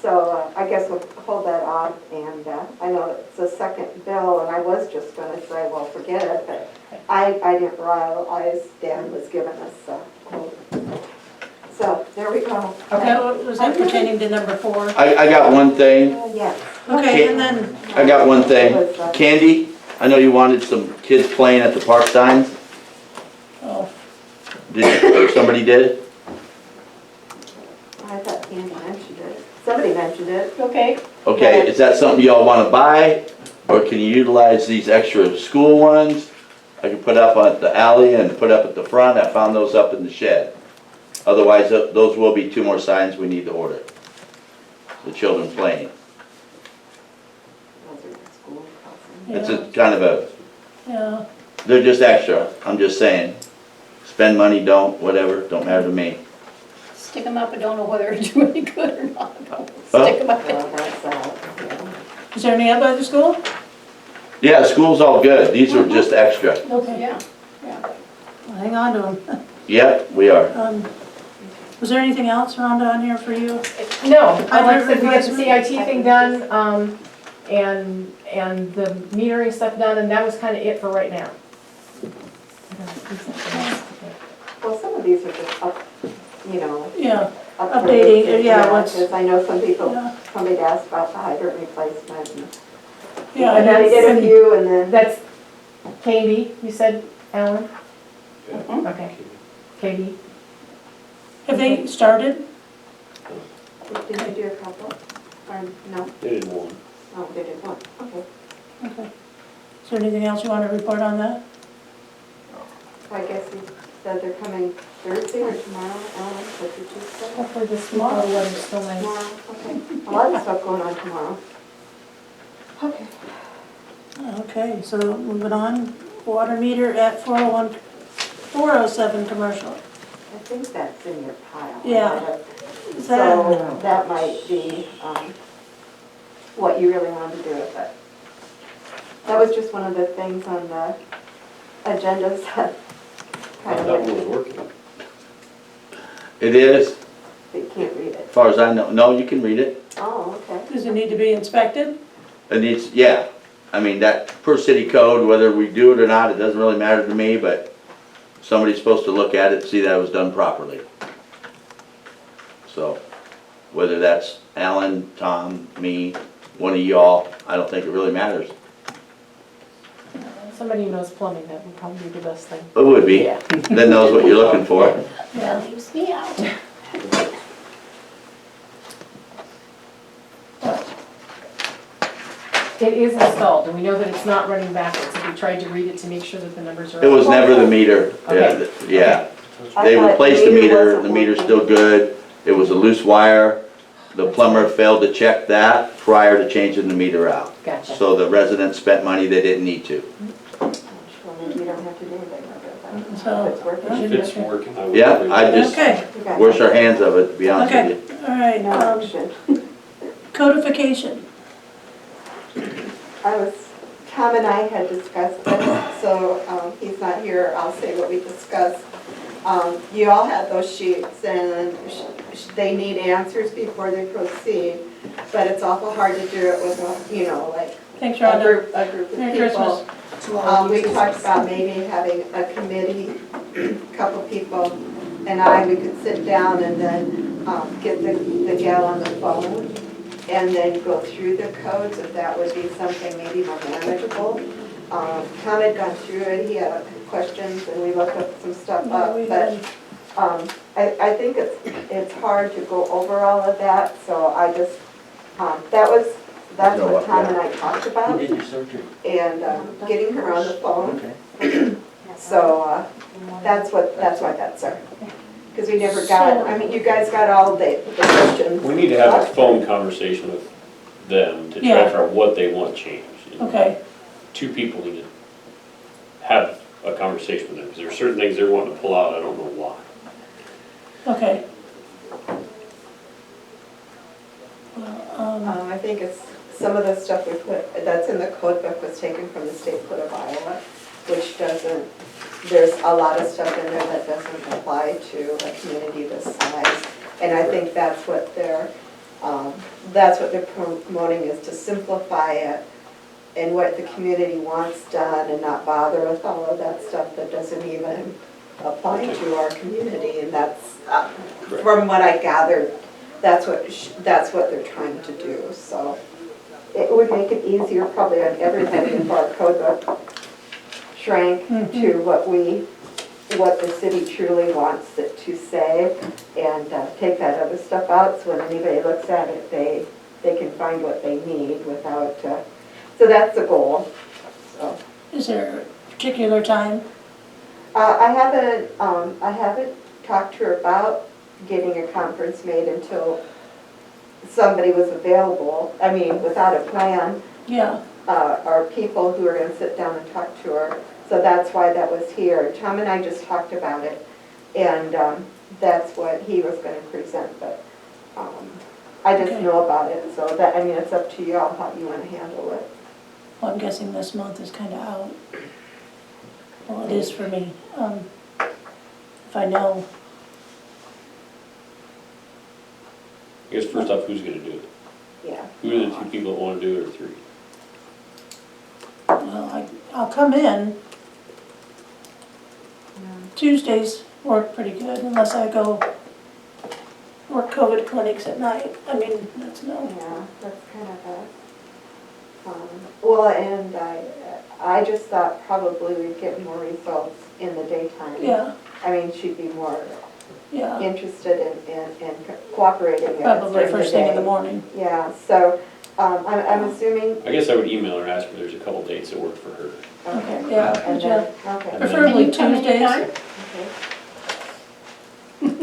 so I guess we'll hold that off, and I know it's a second bill, and I was just gonna say, well, forget it, but I didn't realize Dan was giving us a quote. So, there we go. Okay, was that pertaining to number 4? I got one thing, Yes. Okay, and then, I got one thing. Candy, I know you wanted some kids playing at the park signs. oh, Or somebody did? I thought Candy mentioned it. Somebody mentioned it. Okay, Okay, is that something y'all wanna buy? Or can you utilize these extra school ones? I can put up at the alley and put up at the front. I found those up in the shed. Otherwise, those will be 2 more signs we need to order. The children playing. Those are the school crossings. It's a kind of a, yeah, they're just extra, I'm just saying. Spend money, don't, whatever, don't matter to me. Stick them up, I don't know whether it's really good or not. Stick them up. Well, that's, is there any up by the school? Yeah, school's all good, these are just extra. Okay, Yeah. well, hang on to them. Yep, we are. Was there anything else, Rhonda, on here for you? no, like I said, we got the Hydrant CIT thing done, and the metering stuff done, and that was kinda it for right now. well, some of these are just up, you know, Yeah, up. Updating, yeah, what's- Because I know some people, yeah, somebody asked about the hydrant replacement. And yeah, and then they did a few, and then, That's KB, you said, Alan? Mhm. Okay, KB. have they started? did you do a couple? Or, no? They did one. Oh, they did one, okay. Okay. Is there anything else you want to report on that? I guess you said they're coming Thursday or tomorrow, Alan, what did you say? Hopefully this tomorrow weather's still nice. Tomorrow, okay. A lot of stuff going on tomorrow. Okay. Okay, so moving on, water meter at 407 commercial. I think that's in your pile. Yeah. Is that, So that might be what you really wanted to do with it. That was just one of the things on the agendas that kind of That one was went, working. It is, but you can't read it. as far as I know, no, you can read it. Oh, okay. does it need to be inspected? It needs, yeah, I mean, that per city code, whether we do it or not, it doesn't really matter to me, but somebody's supposed to look at it and see that it was done properly. So, whether that's Alan, Tom, me, one of y'all, I don't think it really matters. Somebody who knows plumbing, that would probably be the best thing. It would be, that knows what you're looking for. That leaves me out. It is installed, and we know that it's not running backwards. If we tried to read it to make sure that the numbers are. It was never the meter, Okay. yeah. I They thought replaced the meter, wasn't the meter's working. still good. It was a loose wire. The plumber failed to check that prior to changing the meter out. Gotcha. So the residents spent money they didn't need to. Well, maybe you don't have to do anything with it. So- If it's working. If it's working, I would. Yeah, agree. I just Okay, You got wash our hands of it, to be honest Okay. with you. all right, no action. codification. Tom and I had discussed it, so he's not here, I'll say what we discussed. You all had those sheets, and they need answers before they proceed, but it's awful hard to do it with, like Thanks, a Rhonda. group of Merry people. Christmas. We talked about maybe having a committee, a couple people, and we could sit down and then get the gal on the phone and then go through the codes, if that would be something maybe more manageable. Tom had gone through it, he had questions, and we looked up some stuff Yeah, up, we but I think it's hard to go over all of that, so I just, that's what Tom and I talked about. Who did your surgery? And getting her on the phone. Okay. So that's why that's there. Because we never got, I mean, you guys got all the questions. We need to have a phone conversation with them to try Yeah. to figure out what they want changed. Okay, 2 people need to have a conversation with them, because there are certain things they're wanting to pull out, I don't know why. okay. Well, I think it's some of the stuff we put, that's in the code book was taken from the state code of Iowa, which doesn't, there's a lot of stuff in there that doesn't apply to a community this size. And I think that's what they're promoting, is to simplify it and what the community wants done and not bother with all of that stuff that doesn't even apply to our community. And that's, from what I gathered, that's what they're trying to do. So it would make it easier probably on everybody if our code book shrank to what the city truly wants it to say, and take that other stuff out, so when anybody looks at it, they can find what they need without, so that's the goal. So Is there a particular time? I haven't talked to her about getting a conference made until somebody was available. I mean, without a plan, Yeah, are people who are gonna sit down and talk to her. So that's why that was here. Tom and I just talked about it, and that's what he was gonna present, but I just Okay. know about it, so that, I mean, it's up to y'all how you wanna handle it. well, I'm guessing this month is kind of out. Well, it is for me. If I know, I guess first off, who's gonna do it? Yeah. Who are the two people that wanna do it, or three? well, I'll come in. Tuesdays work pretty good unless I go work COVID clinics at night. I mean, that's no. Yeah, that's kind of a, well, and I just thought probably we'd get more results in the daytime. Yeah, I mean, she'd be more yeah, interested in cooperating with us probably during the first thing in the day. morning. Yeah, so, I'm assuming, I guess I would email her and ask if there's a couple dates that work for her. Okay, yeah, and yeah. then, okay, Preferably Can you come Tuesdays. anytime?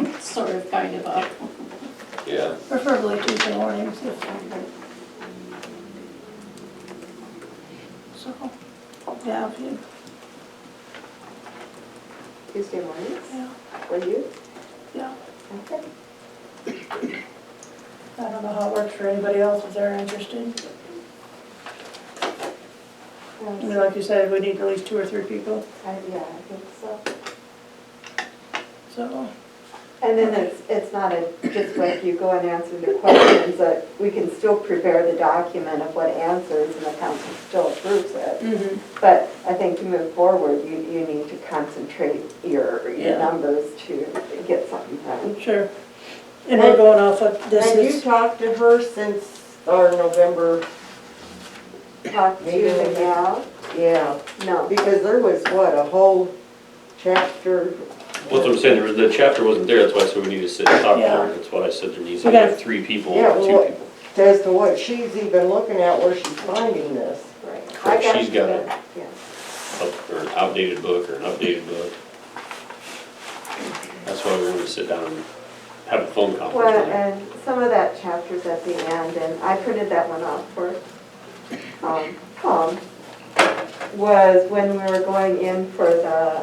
okay. Sort of, kind of up. Yeah. Preferably Tuesday mornings if. So, yeah, if you, Tuesday mornings, yeah, for you? yeah. Okay. I don't know how it works for anybody else if they're interested. I mean, like you said, we need at least 2 or 3 people, Yeah, I think so. so. And then it's not just like you go and answer the questions, that we can still prepare the document of what answers and the council still approves it. Mm-hmm. But I think to move forward, you need to concentrate your Yeah. numbers to get something done. Sure. And we're going off of this Have you is, talked to her since our November Talk to the gal? Yeah, No. because there was, what, a whole chapter? Well, that's what I'm saying, the chapter wasn't there, that's why I said we need to sit and talk to Yeah. her. That's why I said there needs to We gotta- be 3 people, Yeah, or 2 well, people. as to what she's even looking at, where she's finding this. Right. Correct, she's got a- Yeah. Or an outdated book, or an updated book. That's why we wanted to sit down and have a phone conference Well, with her. and some of that chapter's at the end, and I printed that one off for Tom, was when we were going in for the,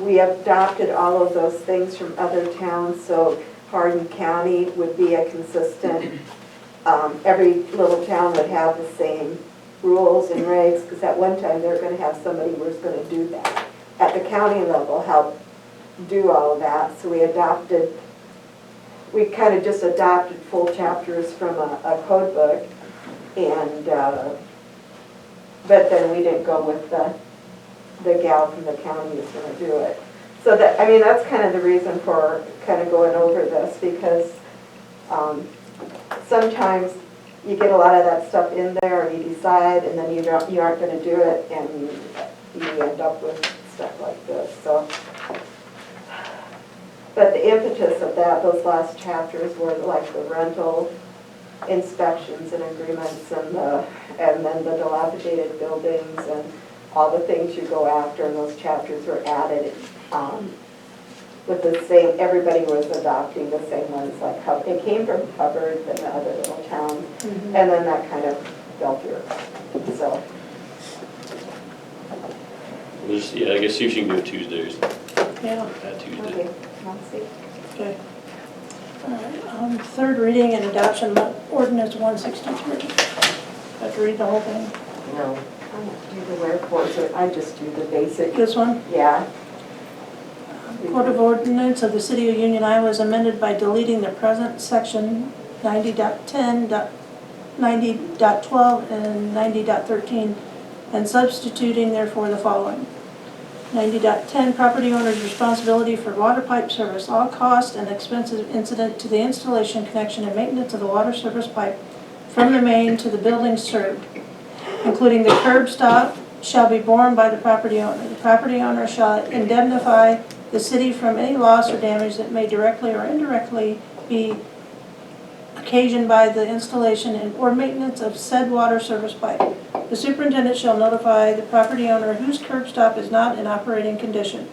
we adopted all of those things from other towns, so Hardin County would be a consistent, every little town would have the same rules and regs, because at one time they were gonna have somebody who was gonna do that. At the county level, help do all of that, so we kind of just adopted full chapters from a code book, and, but then we didn't go with the gal from the county who's gonna do it. So that, I mean, that's kind of the reason for kind of going over this, because sometimes you get a lot of that stuff in there and you decide, and then you aren't gonna do it, and you end up with stuff like this, so. But the impetus of that, those last chapters were like the rental inspections and agreements, and then the dilapidated buildings and all the things you go after, and those chapters were added with the same, everybody was adopting the same ones, like how it came from Hubbard and the other little towns, and then that kind of fell through, so. Just, yeah, I guess see if she can do it Tuesdays, yeah, that Tuesday. Okay, I'll see. okay. All right, third reading and adoption of ordinance 163. to read the whole thing. No, I don't do the wherefore, so I just do the basic, This one? yeah. Code of Ordinance of the City of Union, Iowa is amended by deleting the present section 90.10, 90.12, and 90.13, and substituting therefore the following. 90.10, property owner's responsibility for water pipe service. All costs and expenses incident to the installation, connection, and maintenance of the water service pipe from the main to the building served, including the curb stop, shall be borne by the property owner. The property owner shall indemnify the city from any loss or damage that may directly or indirectly be occasioned by the installation or maintenance of said water service pipe. The superintendent shall notify the property owner whose curb stop is not in operating condition.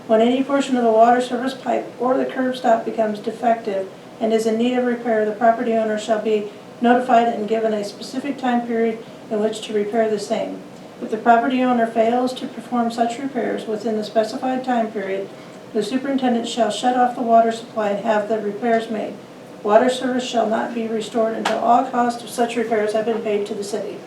When any portion of the water service pipe or the curb stop becomes defective and is in need of repair, the property owner shall be notified and given a specific time period in which to repair the same. If the property owner fails to perform such repairs within the specified time period, the superintendent shall shut off the water supply and have the repairs made. Water service shall not be restored until all costs of such repairs have been paid to the city.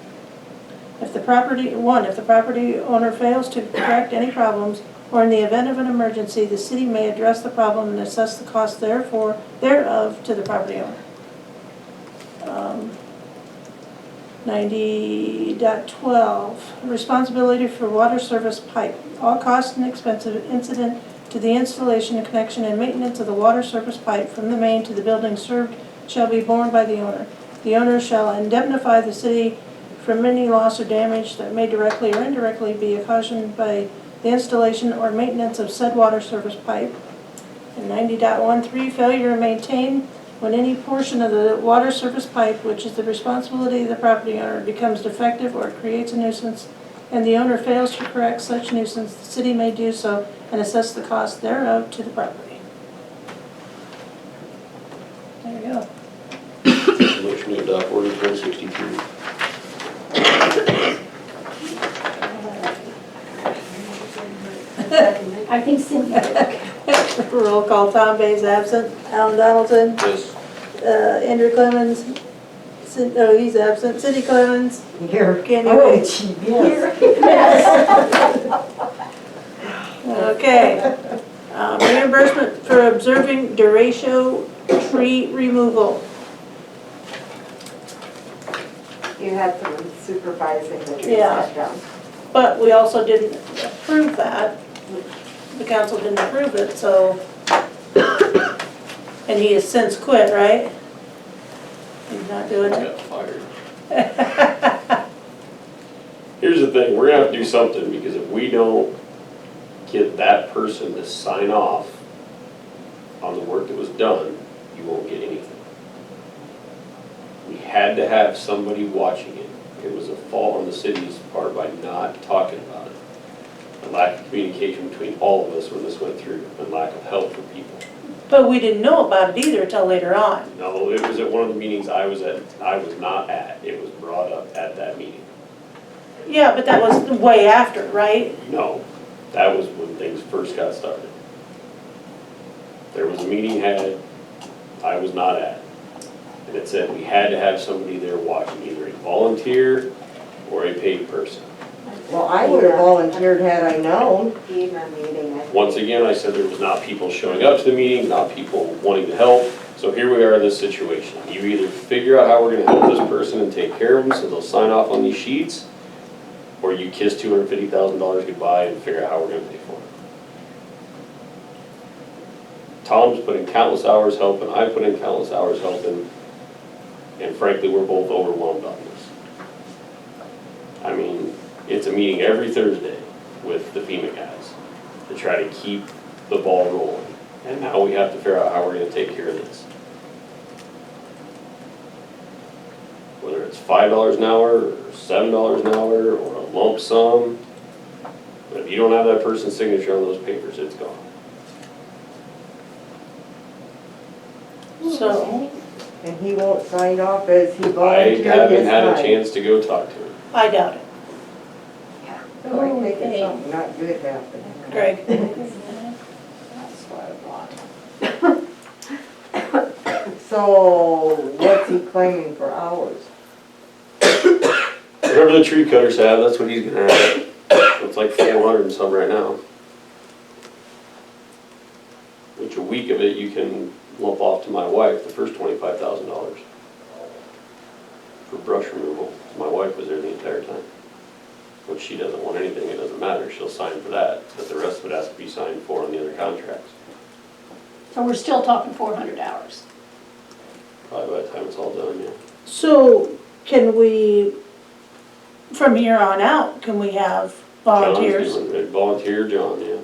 If the property owner fails to correct any problems, or in the event of an emergency, the city may address the problem and assess the cost thereof to the property owner. 90.12, responsibility for water service pipe. All costs and expenses incident to the installation, connection, and maintenance of the water service pipe from the main to the building served shall be borne by the owner. The owner shall indemnify the city from any loss or damage that may directly or indirectly be occasioned by the installation or maintenance of said water service pipe. And 90.13, failure to maintain. When any portion of the water service pipe, which is the responsibility of the property owner, becomes defective or creates a nuisance, and the owner fails to correct such nuisance, the city may do so and assess the cost thereof to the property. There you go. Motion to adopt ordinance 163. I think Cindy. Roll call, Tom Bay's absent, Alan Donaldson, Yes. Andrew Clemens, he's absent, Cindy Clemens, Here. Candy Oh, Wade. gee, yes. Okay. Reimbursement for observing Derecho tree removal. You had someone supervising the trees Yeah. cut down. But we also didn't approve that. The council didn't approve it, so. And he has since quit, right? He's not doing it. Got fired. Here's the thing, we're gonna have to do something, because if we don't get that person to sign off on the work that was done, you won't get anything. We had to have somebody watching it. It was a fault on the city's part by not talking about it. A lack of communication between all of us when this went through, and lack of help for people. But we didn't know about it either till later on. No, it was at one of the meetings I was not at. It was brought up at that meeting. Yeah, but that was way after, right? No, that was when things first got started. There was a meeting had, I was not at. And it said we had to have somebody there watching, either a volunteer or a paid person. Well, I would have volunteered had I known. FEMA meeting, I Once again, I said there was not people showing up to the meeting, not people wanting to help. So here we are in this situation. You either figure out how we're gonna help this person and take care of them so they'll sign off on these sheets, or you kiss $250,000 goodbye and figure out how we're gonna pay for it. Tom's put in countless hours helping, I put in countless hours helping, and frankly, we're both overwhelmed on this. I mean, it's a meeting every Thursday with the FEMA guys to try to keep the ball rolling. And now we have to figure out how we're gonna take care of this. Whether it's $5 an hour, or $7 an hour, or a lump sum. But if you don't have that person's signature on those papers, it's gone. So, And he won't sign off as he I volunteered haven't his had a time. chance to go talk to him. I doubt it. So I think it's something not good happened. Greg? So what's he claiming for hours? Whatever the tree cutters have, that's what he's gonna have. It's like 400 and some right now. Which a week of it you can lump off to my wife, the first $25,000 for brush removal. My wife was there the entire time. Which she doesn't want anything, it doesn't matter, she'll sign for that, but the rest of it has to be signed for on the other contracts. So we're still talking 400 hours. Probably by the time it's all done, yeah. So can we, from here on out, can we have volunteers? John's doing it. Volunteer John, yeah.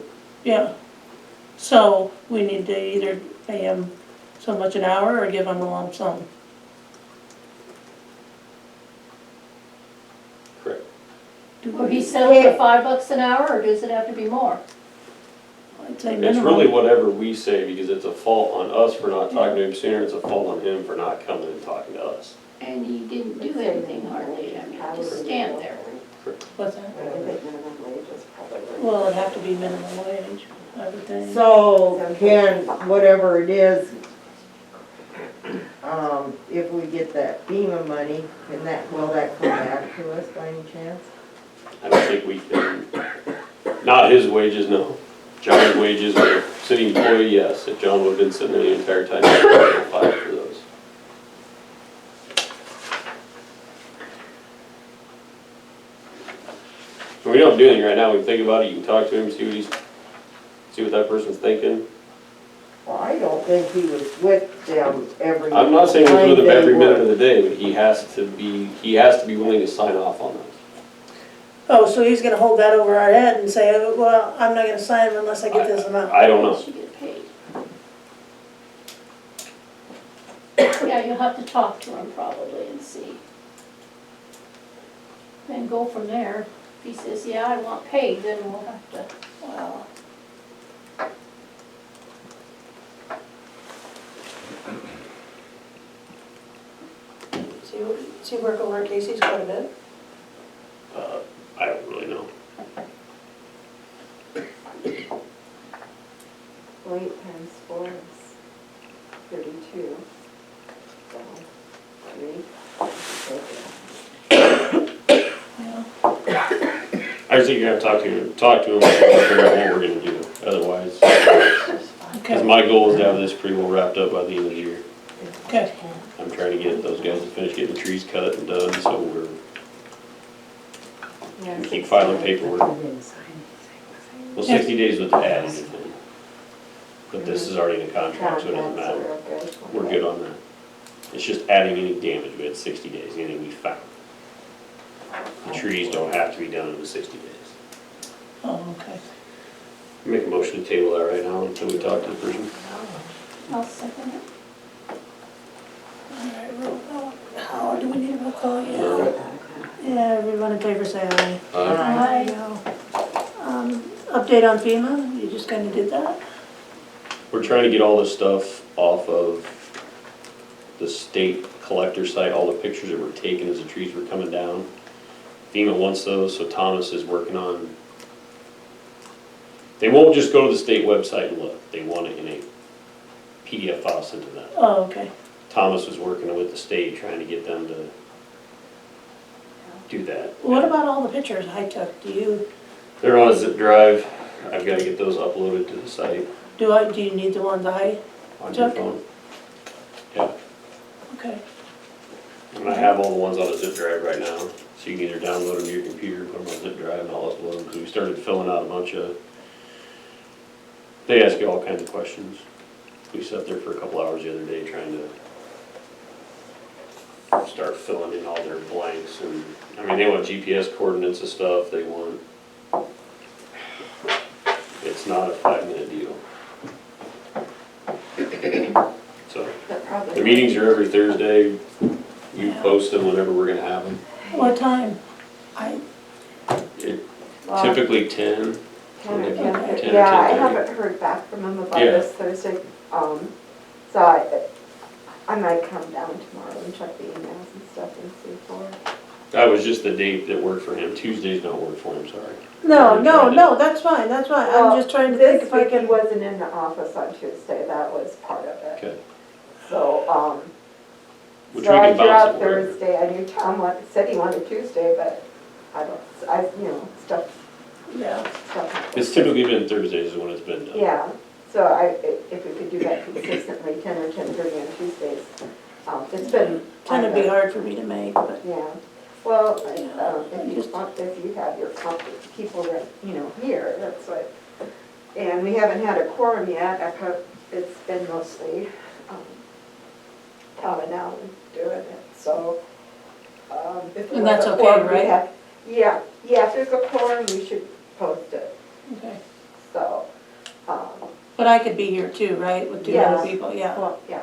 Yeah. So we need to either pay him so much an hour or give him a lump sum. Correct. Will he settle for $5 an hour, or does it have to be more? I'd say It's minimum. really whatever we say, because it's a fault on us for not talking to him sooner, it's a fault on him for not coming and talking to us. And he didn't do anything hardly, I mean, just stand there. What's that? Well, it'd have to be minimum wage, I would think. So can, whatever it is, if we get that FEMA money, can that, will that come back to us by any chance? I don't think we can, not his wages, no. John's wages, as a city employee, yes, if John would've been sitting there the entire time, he would have applied for those. We don't do anything right now, we can think about it, you can talk to him, see what that person's thinking. Well, I don't think he was with them every. I'm not saying he's with him every minute of the. the day, but he has to be willing to sign off on that. Oh, so he's gonna hold that over our head and say, oh, well, I'm not gonna sign unless I get this amount. I don't know. Should get paid. Yeah, you'll have to talk to him probably and see. Then go from there. If he says, yeah, I want paid, then we'll have to, well, Is he work over at Casey's quite a bit? I don't really know. Weight times 4 is 32. So, 3. I just think you have to talk to him and figure out what we're gonna do, otherwise. Because my goal is to have this pretty well wrapped up by the end of the year. Okay. I'm trying to get those guys to finish getting the trees cut and done, so we keep filing paperwork. Well, 60 days with the add anything. But this is already in the contract, so it doesn't matter. We're good on that. It's just adding any damage, we had 60 days, anything we found. The trees don't have to be done in the 60 days. Oh, okay. Make a motion to table that right now until we talk to the person. I'll second it. All right, roll call. How do we need a roll call? Yeah. Yeah, everyone in favor say aye. Aye. There you go. Update on FEMA, you just kinda did that? We're trying to get all this stuff off of the state collector site, all the pictures that were taken as the trees were coming down. FEMA wants those, so Thomas is working on, they won't just go to the state website and look, they want it in a PDF file sent to them. Oh, okay. Thomas was working with the state, trying to get them to do that. What about all the pictures I took? Do you They're on a zip drive, I've gotta get those uploaded to the site do you need the ones I, on your Took? phone. Yeah, okay. and I have all the ones on a zip drive right now, so you can either download them to your computer, put them on a zip drive, and I'll upload them, because we started filling out a bunch of, they ask you all kinds of questions. We sat there for a couple hours the other day trying to start filling in all their blanks, and, I mean, they want GPS coordinates and stuff, they want, it's not a 5-minute deal. So, the meetings are every Thursday, you post them whenever we're gonna have them. What time? Typically 10. Yeah, 10 or I 10:30. haven't heard back from him about Yeah. this Thursday, so I might come down tomorrow and check the emails and stuff and see for it. That was just the date that worked for him. Tuesdays don't work for him, sorry. No, that's fine, that's fine. I'm just trying to think if I This week he can. wasn't in the office on Tuesday, that was part of it. Okay. So, Which so we I can threw bounce out it wherever. Thursday, I knew Tom said he wanted Tuesday, but stuff. It's typically been Thursdays is when it's been done. Yeah, so if we could do that consistently, 10 or 10:30 on Tuesdays. It's been. Kind of be hard for me to make, but. Yeah, well, if you have your people that, here, that's what, and we haven't had a quorum yet, it's been mostly Tom and Alan doing it, so. If we And have that's a okay, quorum, we right? have- Yeah, if there's a quorum, we should post it, Okay. so. But I could be here too, right, with two Yes. other people, yeah, Well, yeah,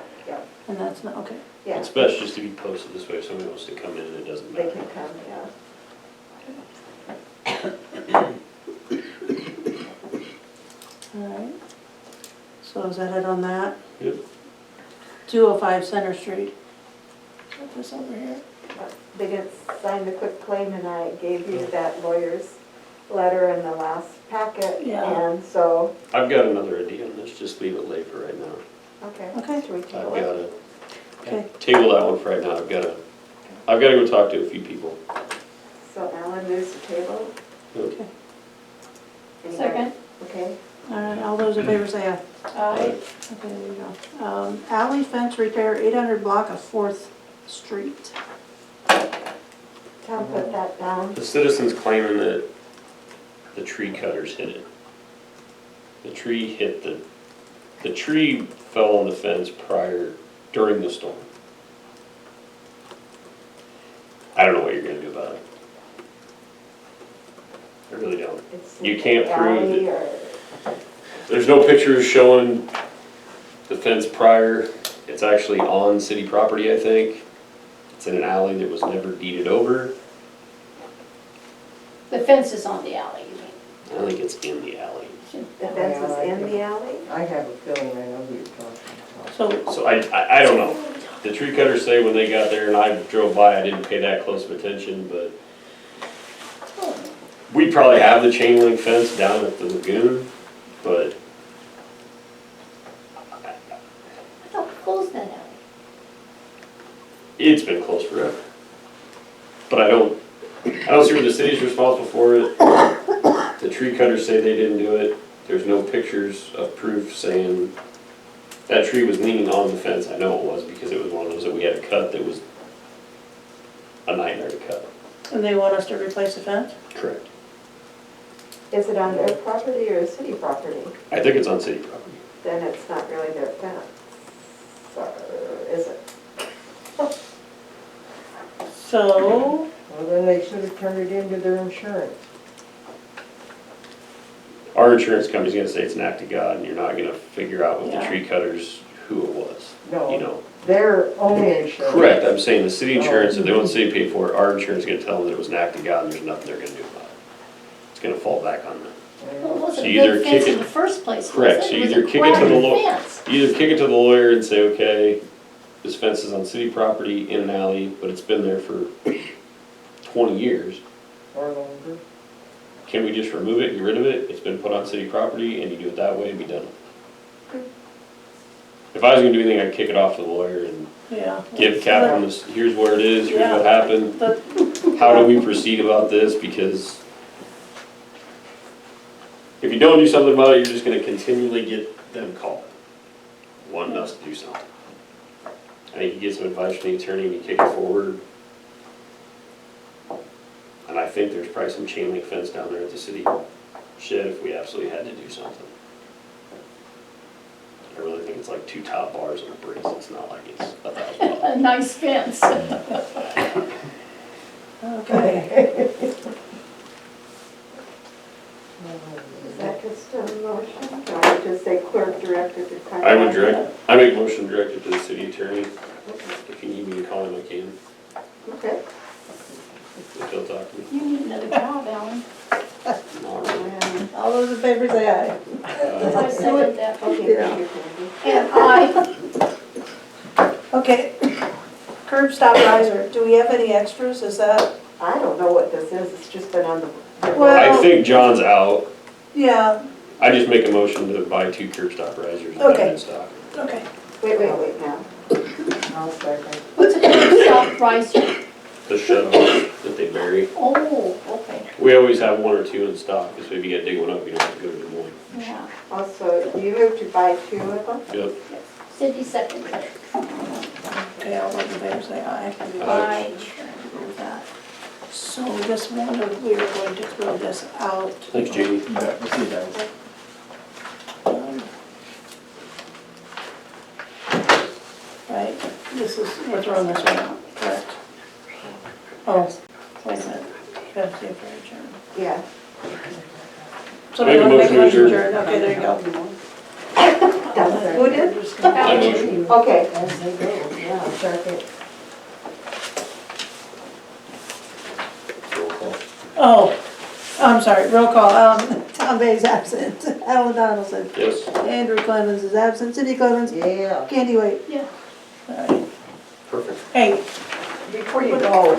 and that's not, okay. yeah, It's best just to be posted this way if somebody wants to come in and it doesn't they matter. can come, All right. So is that it on that? Yep. 205 Center Street. Put this over here. They didn't sign the quick claim, and I gave you that lawyer's letter in the last packet, Yeah. and so, I've got another idea on this, just leave it late for right now. okay. Okay. Should we I've table got it? to Okay. table that one for right now. I've got to go talk to a few people. So Alan moves the table. Okay. Anybody? Second. Okay, All right, all those in favor say aye. Aye. Okay, there you go. Alley fence repair, 800 block of 4th Street. Tom put that down. The citizen's claiming that the tree cutters hit it. The tree hit the tree fell on the fence during the storm. I don't know what you're gonna do about it. I really don't. It's You can't prove alley it. or- There's no pictures showing the fence prior. It's actually on city property, I think. It's in an alley that was never deeded over. The fence is on the alley, you mean? I think it's in the alley. The fence is in the alley? I have a feeling I know who you're talking about. So, So I don't know. The tree cutters say when they got there and I drove by, I didn't pay that close of attention, but we probably have the chain link fence down at the lagoon, but I thought we closed that alley. it's been closed forever. But I don't see where the city's responsible for it. The tree cutters say they didn't do it. There's no pictures of proof saying that tree was leaning on the fence. I know it was because it was one of those that we had to cut that was a nightmare to cut. and they want us to replace the fence? Correct. Is it on their property or city property? I think it's on city property. Then it's not really their fence, or is it? So, Well, then they should have turned it into their insurance. Our insurance company's gonna say it's an act of God, and you're not gonna figure out with the Yeah. tree cutters who it was, you No, know? their own insurance. Correct, I'm saying the city insurance, if they want the city to pay for it, our insurance is gonna tell them that it was an act of God, and there's nothing they're gonna do about it. It's gonna fall back on them. Well, it wasn't So a either good fence kick in it- the first place, was Correct, it? so It was either a kick it to the crappy law- fence. Either kick it to the lawyer and say, okay, this fence is on city property in an alley, but it's been there for 20 years. Or longer. Can we just remove it, get rid of it? It's been put on city property, and you do it that way and be done. If I was gonna do anything, I'd kick it off to the lawyer and yeah. give Captain this, here's where it is, here's what happened. The- How do we proceed about this? Because if you don't do something about it, you're just gonna continually get them called, wanting us to do something. I think you get some advice from the attorney and you kick it forward. And I think there's probably some chain link fence down there at the city shed if we absolutely had to do something. I really think it's like 2 top bars and a brace, it's not like it's $1,000. A nice fence. Okay. Is that just a motion? Or I would just say clerk directed to contact? I would I make motion directed to the city attorney. If you need me to call him, I can. Okay. If he'll talk to me. You need another job, Alan. Not really. All those in favor say aye. I second that. Okay, Yeah. thank you, Candy. And I, Okay. Curb stop riser, do we have any extras? Is that? I don't know what this is, it's just been on the. Well- I think John's out. Yeah, I just make a motion to buy 2 curb stop risers and have Okay. them in stock. okay. Wait now. I'll second. what's a curb stop riser? The shut off that they bury. Oh, We always have one or two in stock, so if you get to dig one up, you don't have to go to Des Moines. Yeah. Also, you moved to buy 2 of them? Yep. Cindy seconded it. Okay, all those in favor say aye. Aye. That. So this one, we are going to throw this out. Thanks, Jamie. Yeah, we'll see you guys. Right, this is, we're throwing this one out, correct? Oh, wait a minute, you have to see if we're adjourned. Yeah. Somebody Make a want to make a motion motion to adjourned, okay, there you go. Who did? Okay. As they go, yeah, second. Roll call. Oh, I'm sorry, roll call, Tom Bay's absent, Alan Donaldson, Yes. Andrew Clemens is absent, Cindy Clemens, Yeah. Candy Wade. Yeah. All right, Perfect. hey, Before you go,